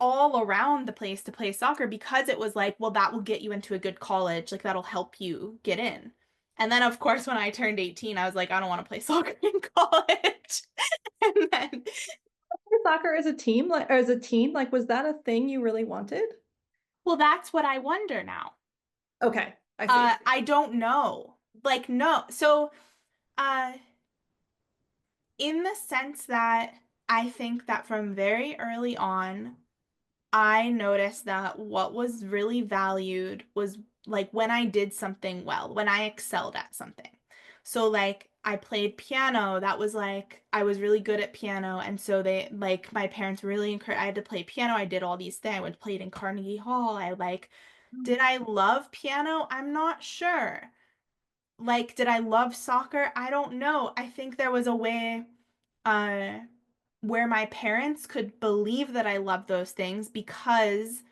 all around the place to play soccer because it was like, well, that will get you into a good college. Like that'll help you get in. And then of course when I turned 18, I was like, I don't want to play soccer in college. And then, soccer as a team, like or as a teen, like was that a thing you really wanted? well, that's what I wonder now. Okay, I see. I don't know. Like no. So, uh in the sense that I think that from very early on, I noticed that what was really valued was like when I did something well, when I excelled at something. So like I played piano, that was like I was really good at piano and so they like my parents really encouraged I had to play piano. I did all these things. I went played in Carnegie Hall. I like did I love piano? I'm not sure. Like did I love soccer? I don't know. I think there was a way uh where my parents could believe that I loved those things because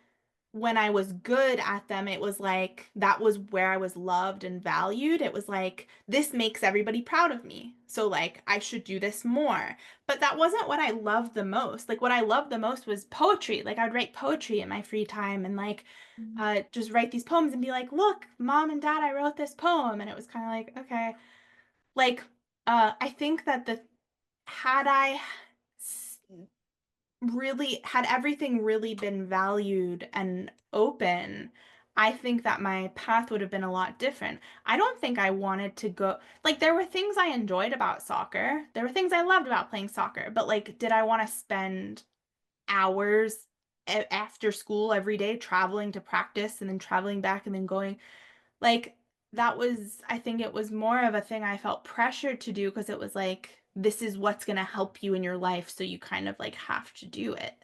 when I was good at them, it was like that was where I was loved and valued. It was like, this makes everybody proud of me. So, like, I should do this more. But that wasn't what I loved the most. Like, what I loved the most was poetry. Like, I'd write poetry in my free time and, like, just write these poems and be like, look, mom and dad, I wrote this poem. And it was kind of like, okay. Like, I think that had I really had everything really been valued and open, I think that my path would have been a lot different. I don't think I wanted to go, like, there were things I enjoyed about soccer. There were things I loved about playing soccer, but like, did I want to spend hours after school every day traveling to practice and then traveling back and then going? Like, that was, I think it was more of a thing I felt pressured to do because it was like, this is what's going to help you in your life, so you kind of like have to do it.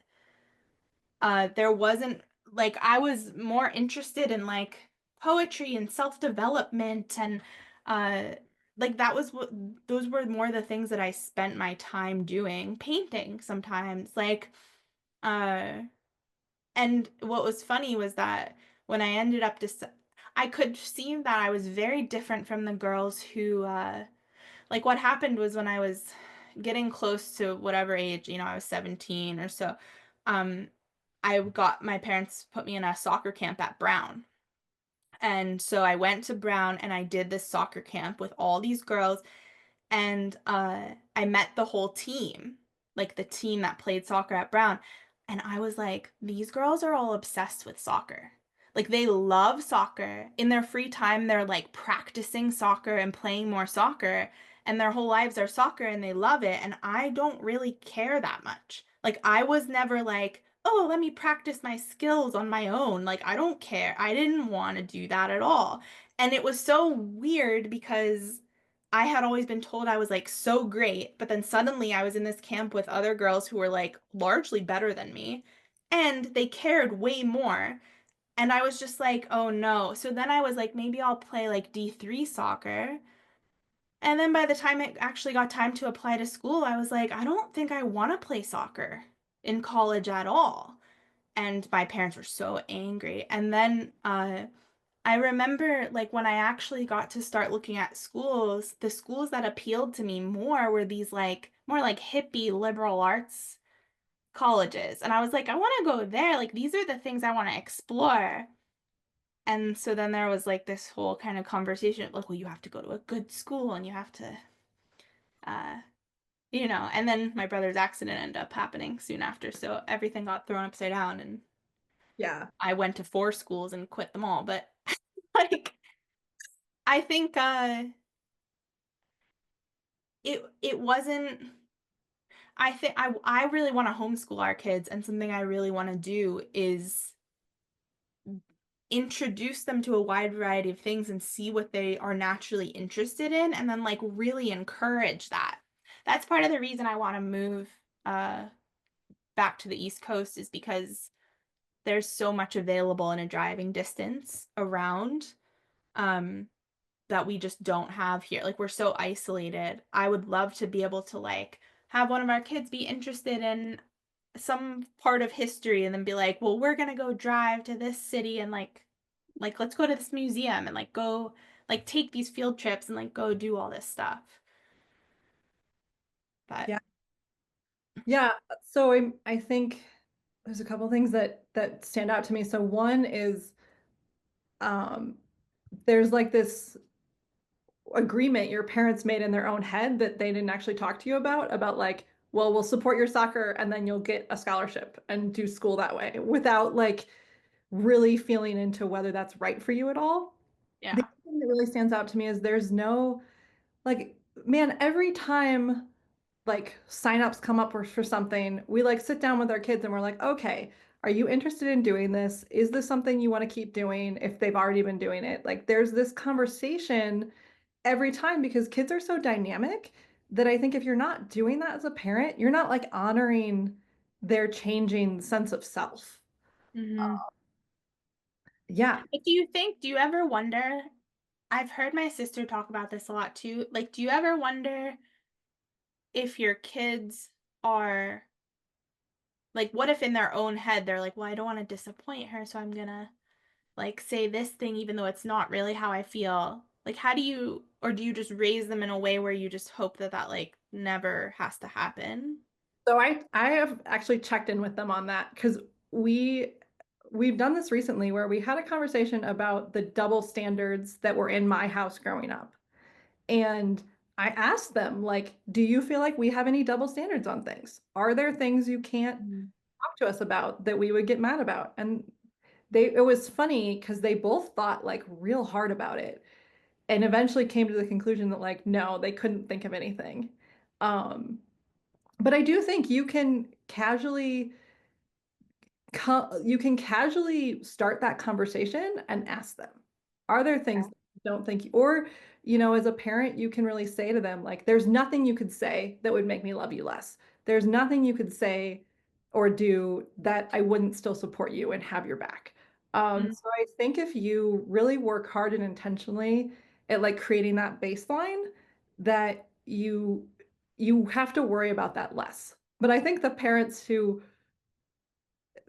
There wasn't like I was more interested in like poetry and self-development and uh like that was what those were more the things that I spent my time doing, painting sometimes. Like uh and what was funny was that when I ended up I could see that I was very different from the girls who like what happened was when I was getting close to whatever age, I was 17 or so, um, I got my parents put me in a soccer camp at Brown. And so I went to Brown and I did this soccer camp with all these girls and I met the whole team, like the team that played soccer at Brown. And I was like, these girls are all obsessed with soccer. Like they love soccer. In their free time, they're like practicing soccer and playing more soccer. And their whole lives are soccer and they love it. And I don't really care that much. Like I was never like, oh, let me practice my skills on my own. Like I don't care. I didn't want to do that at all. And it was so weird because I had always been told I was like so great, but then suddenly I was in this camp with other girls who were like largely better than me, and they cared way more. And I was just like, oh no. So then I was like, maybe I'll play like D3 soccer. And then by the time it actually got time to apply to school, I was like, I don't think I want to play soccer in college at all. And my parents were so angry. And then I remember like when I actually got to start looking at schools, the schools that appealed to me more were these like more like hippie liberal arts colleges. And I was like, I want to go there. Like these are the things I want to explore. And so then there was like this whole kind of conversation of like, well, you have to go to a good school and you have to uh and then my brother's accident ended up happening soon after. So everything got thrown upside down and Yeah. I went to four schools and quit them all. But like I think it wasn't. I think I really want to homeschool our kids, and something I really want to do is introduce them to a wide variety of things and see what they are naturally interested in, and then like really encourage that. That's part of the reason I want to move uh back to the East Coast is because there's so much available in a driving distance around um that we just don't have here. Like we're so isolated. I would love to be able to like have one of our kids be interested in some part of history and then be like, "Well, we're gonna go drive to this city and like let's go to this museum and like go like take these field trips and like go do all this stuff." But Yeah. Yeah. So I think there's a couple things that stand out to me. So one is um there's like this agreement your parents made in their own head that they didn't actually talk to you about like, well, we'll support your soccer and then you'll get a scholarship and do school that way without like really feeling into whether that's right for you at all. The yeah. other thing that really stands out to me is there's no like, man, every time like signups come up for something, we like sit down with our kids and we're like, okay, are you interested in doing this? Is this something you want to keep doing if they've already been doing it? Like there's this conversation every time because kids are so dynamic that I think if you're not doing that as a parent, you're not like honoring their changing sense of self. Hmm. Yeah. But do you ever wonder, I've heard my sister talk about this a lot too. Like, do you ever wonder if your kids are like, what if in their own head they're like, well, I don't want to disappoint her, so I'm gonna like say this thing even though it's not really how I feel. Like, how do you, or do you just raise them in a way where you just hope that that like never has to happen? So I have actually checked in with them on that because we we've done this recently where we had a conversation about the double standards that were in my house growing up. And I asked them, like, do you feel like we have any double standards on things? Are there things you can't Mm. talk to us about that we would get mad about? And it was funny because they both thought like real hard about it and eventually came to the conclusion that like, no, they couldn't think of anything. Um, but I do think you can casually start that conversation and ask them, are there things Yeah. that you don't think, or, as a parent, you can really say to them, like, there's nothing you could say that would make me love you less. There's nothing you could say or do that I wouldn't still support you and have your back. Mm. So I think if you really work hard and intentionally at like creating that baseline, that you have to worry about that less. But I think the parents who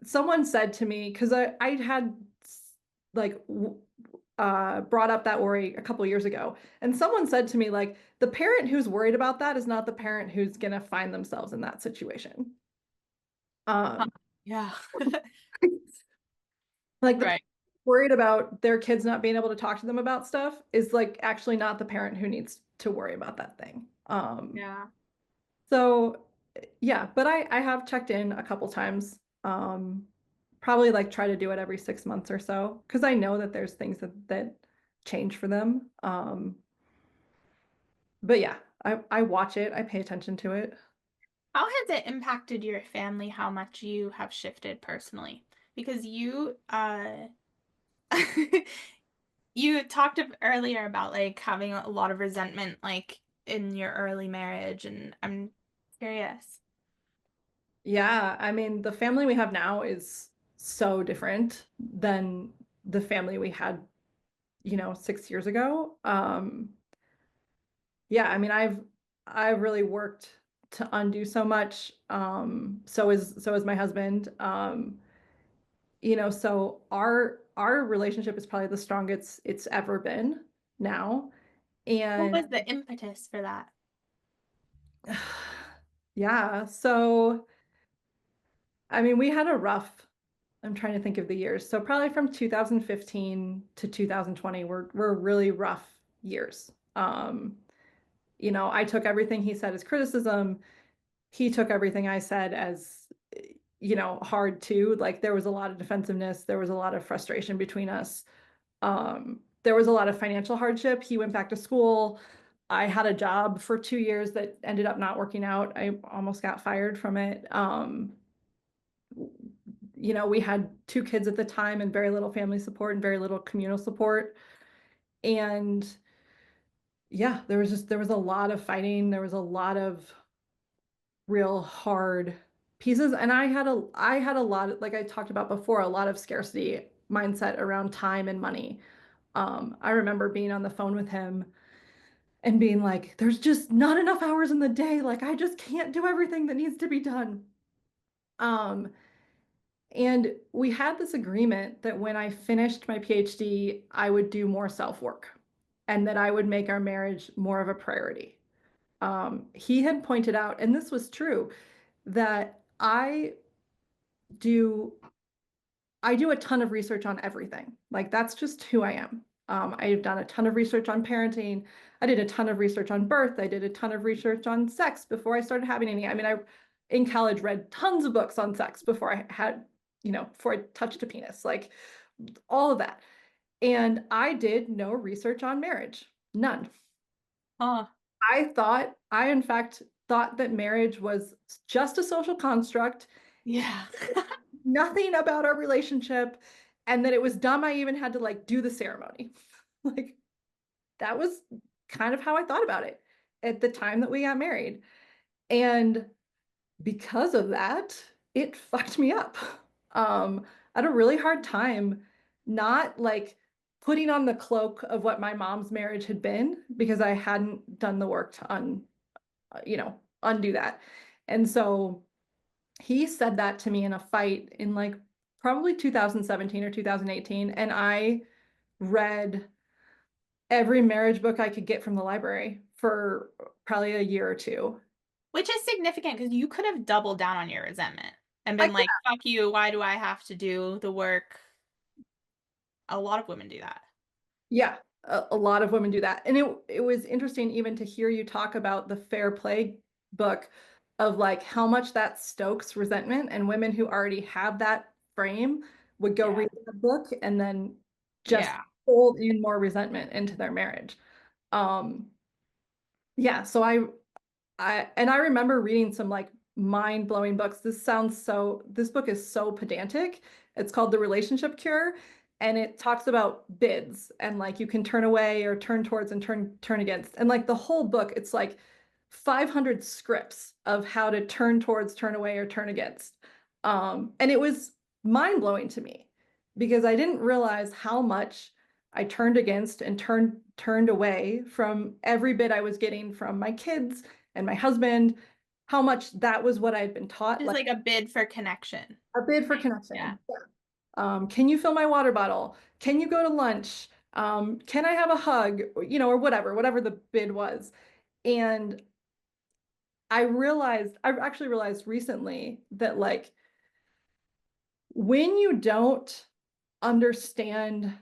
someone said to me because I had like brought up that worry a couple years ago, and someone said to me like the parent who's worried about that is not the parent who's gonna find themselves in that situation. Huh. Um, Yeah. like the parent Right. worried about their kids not being able to talk to them about stuff is like actually not the parent who needs to worry about that thing. Yeah. So yeah, but I have checked in a couple times. Probably like try to do it every 6 months or so because I know that there's things that change for them. But yeah, I watch it, I pay attention to it. How has it impacted your family how much you have shifted personally? Because you talked earlier about like having a lot of resentment like in your early marriage, and I'm curious. Yeah, I mean, the family we have now is so different than the family we had, 6 years ago. Yeah, I mean, I've really worked to undo so much. So is my husband. So our relationship is probably the strongest it's ever been now. What And was the impetus for that? yeah, so I mean, we had a rough, I'm trying to think of the years. So probably from 2015 to 2020 were really rough years. I took everything he said as criticism. He took everything I said as, hard too. Like there was a lot of defensiveness, there was a lot of frustration between us. There was a lot of financial hardship. He went back to school. I had a job for 2 years that ended up not working out. I almost got fired from it. We had two kids at the time and very little family support and very little communal support. And yeah, there was a lot of fighting. There was a lot of real hard pieces. And I had a lot of, like I talked about before, a lot of scarcity mindset around time and money. I remember being on the phone with him and being like, there's just not enough hours in the day. Like, I just can't do everything that needs to be done. Um, and we had this agreement that when I finished my PhD, I would do more self-work and that I would make our marriage more of a priority. He had pointed out, and this was true, that do I do a ton of research on everything. Like that's just who I am. I've done a ton of research on parenting. I did a ton of research on birth. I did a ton of research on sex before I started having any. I mean, I in college read tons of books on sex before I had, before I touched a penis, like all of that. And I did no research on marriage, none. Oh, I in fact thought that marriage was just a social construct, yeah. nothing about our relationship, and that it was dumb I even had to like do the ceremony. Like that was kind of how I thought about it at the time that we got married. And because of that, it fucked me up. I had a really hard time not like putting on the cloak of what my mom's marriage had been because I hadn't done the work to undo that. And so he said that to me in a fight in like probably 2017 or 2018, and I read every marriage book I could get from the library for probably a year or two. Which is significant because you could have doubled down on your resentment and I been like, fuck you, why do I have to do the work? A lot of women do that. Yeah. a lot of women do that. And it was interesting even to hear you talk about the Fair Play book of like how much that stokes resentment, and women who already have that frame would go Yeah. read that book and then just Yeah. hold in more resentment into their marriage. Um, yeah, so I remember reading some like mind-blowing books. This book is so pedantic. It's called The Relationship Cure, and it talks about bids and like you can turn away or turn towards and turn against. And like the whole book, it's like 500 scripts of how to turn towards, turn away, or turn against. And it was mind-blowing to me because I didn't realize how much I turned against and turned away from every bid I was getting from my kids and my husband, how much that was what I'd been taught, Just like like a bid for connection. a bid for Yeah. connection. Yeah. Can you fill my water bottle? Can you go to lunch? Can I have a hug? Or whatever the bid was. And I actually realized recently that like when you don't understand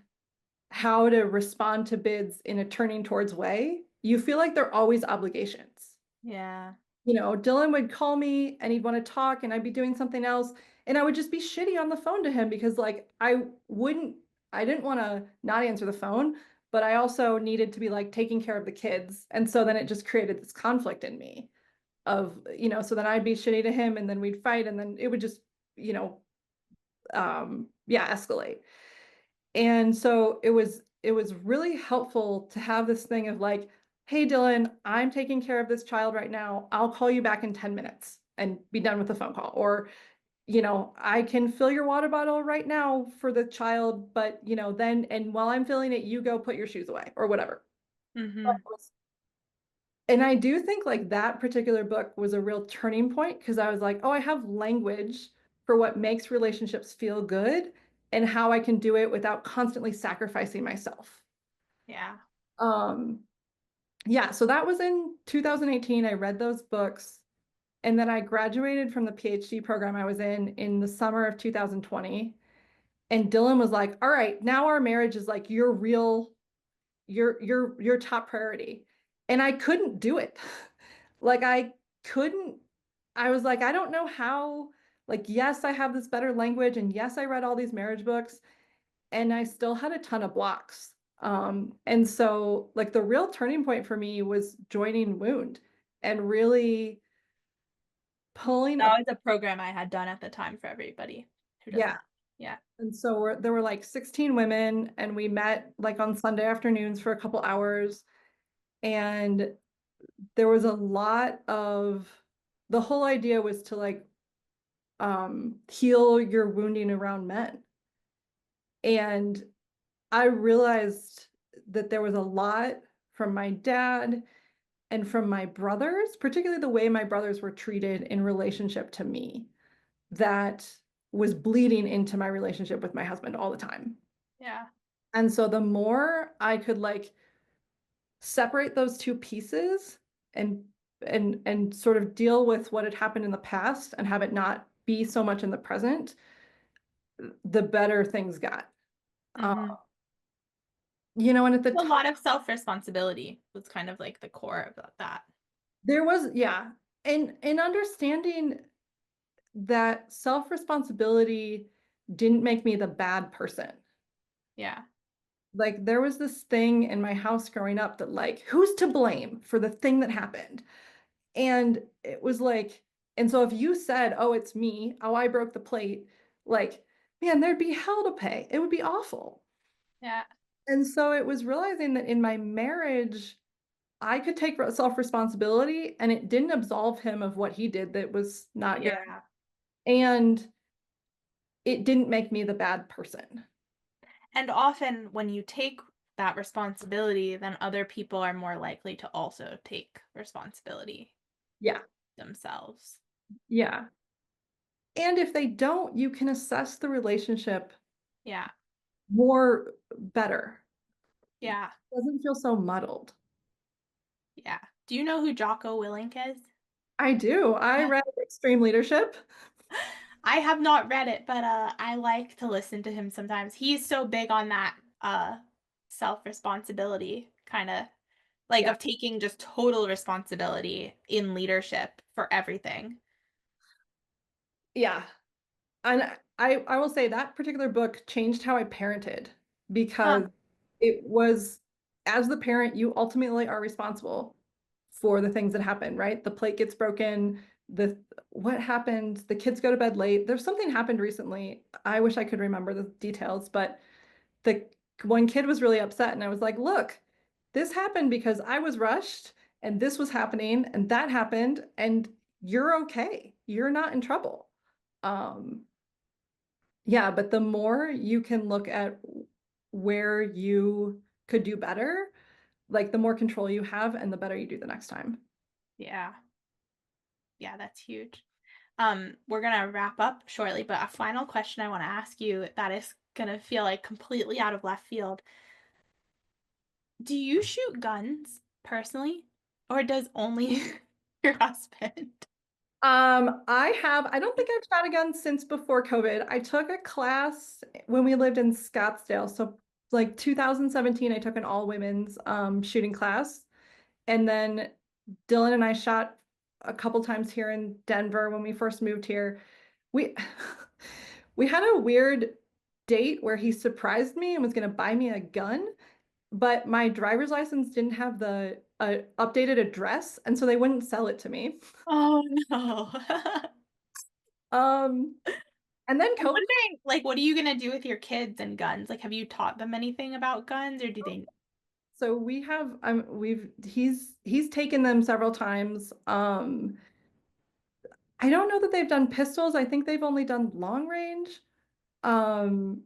how to respond to bids in a turning towards way, you feel like they're always obligations. Yeah. Dylan would call me and he'd want to talk and I'd be doing something else. And I would just be shitty on the phone to him because like I didn't want to not answer the phone, but I also needed to be like taking care of the kids. And so then it just created this conflict in me so then I'd be shitty to him and then we'd fight and then it would just, you know, yeah, escalate. And so it was really helpful to have this thing of like, hey Dylan, I'm taking care of this child right now. I'll call you back in 10 minutes and be done with the phone call. Or, I can fill your water bottle right now for the child, but then and while I'm filling it, you go put your shoes away or whatever. Mm-hmm. And I do think like that particular book was a real turning point because I was like, oh, I have language for what makes relationships feel good and how I can do it without constantly sacrificing myself. Yeah. Um, yeah, so that was in 2018. I read those books and then I graduated from the PhD program I was in the summer of 2020. And Dylan was like, all right, now our marriage is like your top priority. And I couldn't do it. Like I couldn't, I was like, I don't know how, like, yes, I have this better language, and yes, I read all these marriage books, and I still had a ton of blocks. And so like the real turning point for me was joining Wound and really pulling That up. was a program I had done at the time for everybody who Yeah. doesn't. Yeah. And so there were like 16 women, and we met like on Sunday afternoons for a couple hours. And there was a lot of the whole idea was to like heal your wounding around men. And I realized that there was a lot from my dad and from my brothers, particularly the way my brothers were treated in relationship to me, that was bleeding into my relationship with my husband all the time. Yeah. And so the more I could like separate those two pieces and and sort of deal with what had happened in the past and have it not be so much in the present, the better things got. Uh, Mm-hmm. and at the A time lot of self-responsibility was kind of like the core of that. there was, yeah, and understanding that self-responsibility didn't make me the bad person. Yeah. Like there was this thing in my house growing up that like, who's to blame for the thing that happened? And it was like, and so if you said, oh, it's me, oh, I broke the plate, like, man, there'd be hell to pay. It would be awful. Yeah. And so it was realizing that in my marriage, I could take self-responsibility and it didn't absolve him of what he did that was not good. Yeah. And it didn't make me the bad person. And often when you take that responsibility, then other people are more likely to also take responsibility Yeah. themselves. Yeah. And if they don't, you can assess the relationship Yeah. more better. It Yeah. doesn't feel so muddled. Yeah. Do you know who Jocko Willink is? I do. I read Extreme Leadership. I have not read it, but I like to listen to him sometimes. He's so big on that self-responsibility, kind of like Yeah. of taking just total responsibility in leadership for everything. Yeah. And I will say that particular book changed how I parented because Huh. it was, as the parent, you ultimately are responsible for the things that happen, right? The plate gets broken, the what happened, the kids go to bed late. There's something happened recently. I wish I could remember the details, but the one kid was really upset and I was like, "Look, this happened because I was rushed and this was happening and that happened and you're okay. You're not in trouble." Um, yeah, but the more you can look at where you could do better, like the more control you have and the better you do the next time. Yeah. Yeah, that's huge. We're gonna wrap up shortly, but a final question I want to ask you that is gonna feel like completely out of left field. Do you shoot guns personally, or does only your husband? I don't think I've shot a gun since before COVID. I took a class when we lived in Scottsdale. So like 2017, I took an all women's shooting class. And then Dylan and I shot a couple times here in Denver when we first moved here. We we had a weird date where he surprised me and was going to buy me a gun, but my driver's license didn't have the updated address, and so they wouldn't sell it to me. Oh no. Um, and then I'm COVID. wondering, like, what are you gonna do with your kids and guns? Like, have you taught them anything about guns, or do they? So we have he's taken them several times. I don't know that they've done pistols. I think they've only done long range. Um,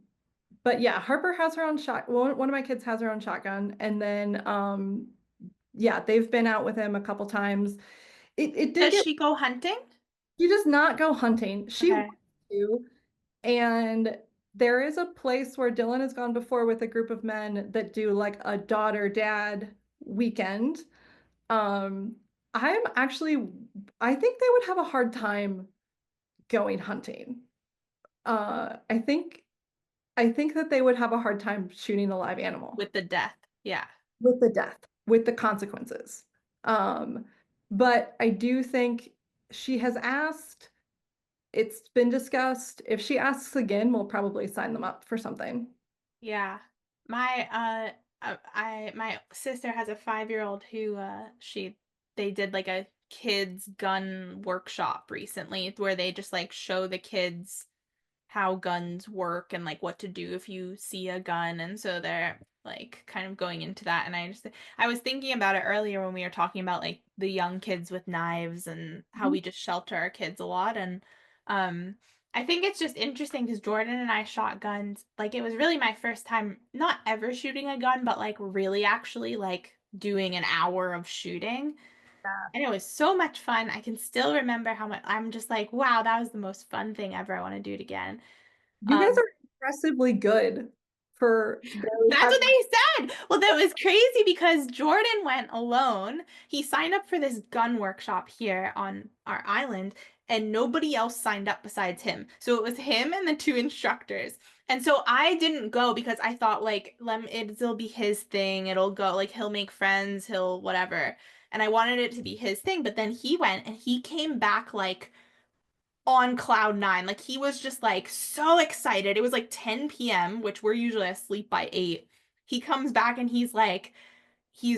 but yeah, Harper has her own shot. One of my kids has her own shotgun, and then yeah, they've been out with him a couple times. It did Does get she go hunting? She does not go hunting. She wants Okay. to, and there is a place where Dylan has gone before with a group of men that do like a daughter-dad weekend. Um, I'm actually, I think they would have a hard time going hunting. I think that they would have a hard time shooting a live animal With the death. Yeah. with the death, with the consequences. Um, but I do think she has asked, it's been discussed. If she asks again, we'll probably sign them up for something. Yeah. My my sister has a 5-year-old who they did like a kids gun workshop recently where they just like show the kids how guns work and like what to do if you see a gun. And so they're like kind of going into that. And I was thinking about it earlier when we were talking about like the young kids with knives and how Mhm. we just shelter our kids a lot. And um, I think it's just interesting because Jordan and I shot guns. Like it was really my first time not ever shooting a gun, but like really actually like doing an hour of shooting. And it was so much fun. I can still remember how much I'm just like, wow, that was the most fun thing ever. I want to do it again. You guys Um, are impressively good for barely that's what having. they said. Well, that was crazy because Jordan went alone. He signed up for this gun workshop here on our island, and nobody else signed up besides him. So it was him and the two instructors. And so I didn't go because I thought like it'll be his thing. It'll go like he'll make friends, he'll whatever. And I wanted it to be his thing, but then he went and he came back like on cloud nine. Like he was just like so excited. It was like 10 p.m., which we're usually asleep by 8. He comes back and he's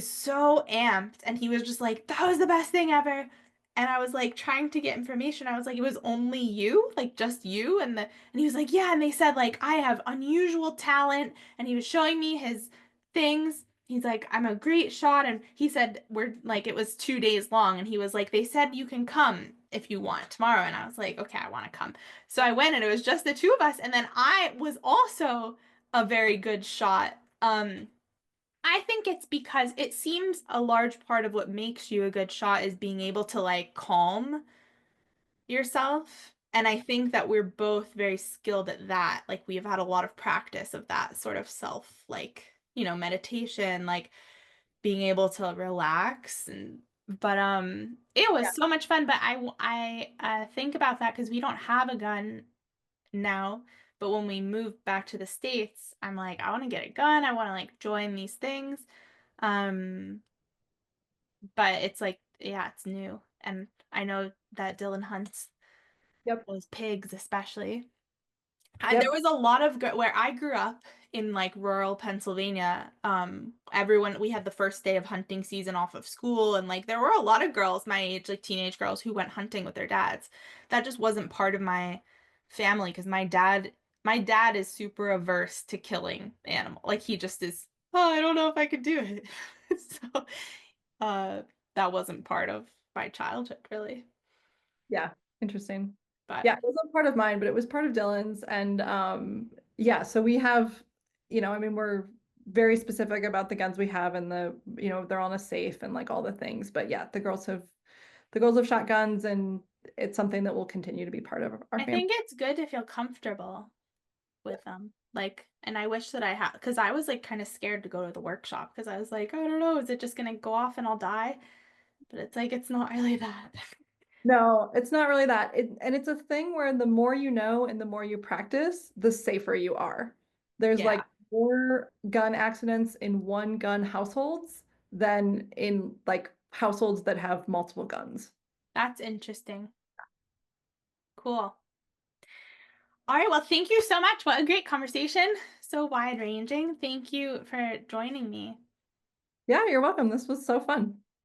so amped and he was just like, that was the best thing ever. And I was like trying to get information. I was like, it was only you, like just you. And he was like, yeah. And they said like I have unusual talent. And he was showing me his things. He's like, I'm a great shot. And he said we're like it was 2 days long. And he was like, they said you can come if you want tomorrow. And I was like, okay, I want to come. So I went and it was just the two of us. And then I was also a very good shot. I think it's because it seems a large part of what makes you a good shot is being able to like calm yourself. And I think that we're both very skilled at that. Like we've had a lot of practice of that sort of self, like, meditation, like being able to relax and but it Yeah. was so much fun, but I think about that because we don't have a gun now, But when we moved back to the States, I'm like, I want to get a gun. I want to like join these things. Um, but it's like, yeah, it's new. And I know that Dylan hunts Yep. those pigs, especially. There Yep. was a lot of where I grew up in like rural Pennsylvania. Everyone, we had the first day of hunting season off of school, and like there were a lot of girls my age, like teenage girls, who went hunting with their dads. That just wasn't part of my family because my dad is super averse to killing animal. Like he just is, oh, I don't know if I could do it. So, uh, that wasn't part of my childhood really. Yeah. Interesting. But Yeah, it wasn't part of mine, but it was part of Dylan's. And yeah, so we have, I mean, we're very specific about the guns we have and they're on a safe and like all the things. But yeah, the girls have shotguns and it's something that will continue to be part of our I family. think it's good to feel comfortable with them. Like, and I wish that I had, because I was like kind of scared to go to the workshop because I was like, I don't know, is it just gonna go off and I'll die? But it's like, it's not really that. No, it's not really that. And it's a thing where the more you know and the more you practice, the safer you are. There's like Yeah, more gun accidents in one gun households than in like households that have multiple guns. that's interesting. Cool. All right, well, thank you so much. What a great conversation. So wide-ranging. Thank you for joining me. Yeah, you're welcome. This was so fun.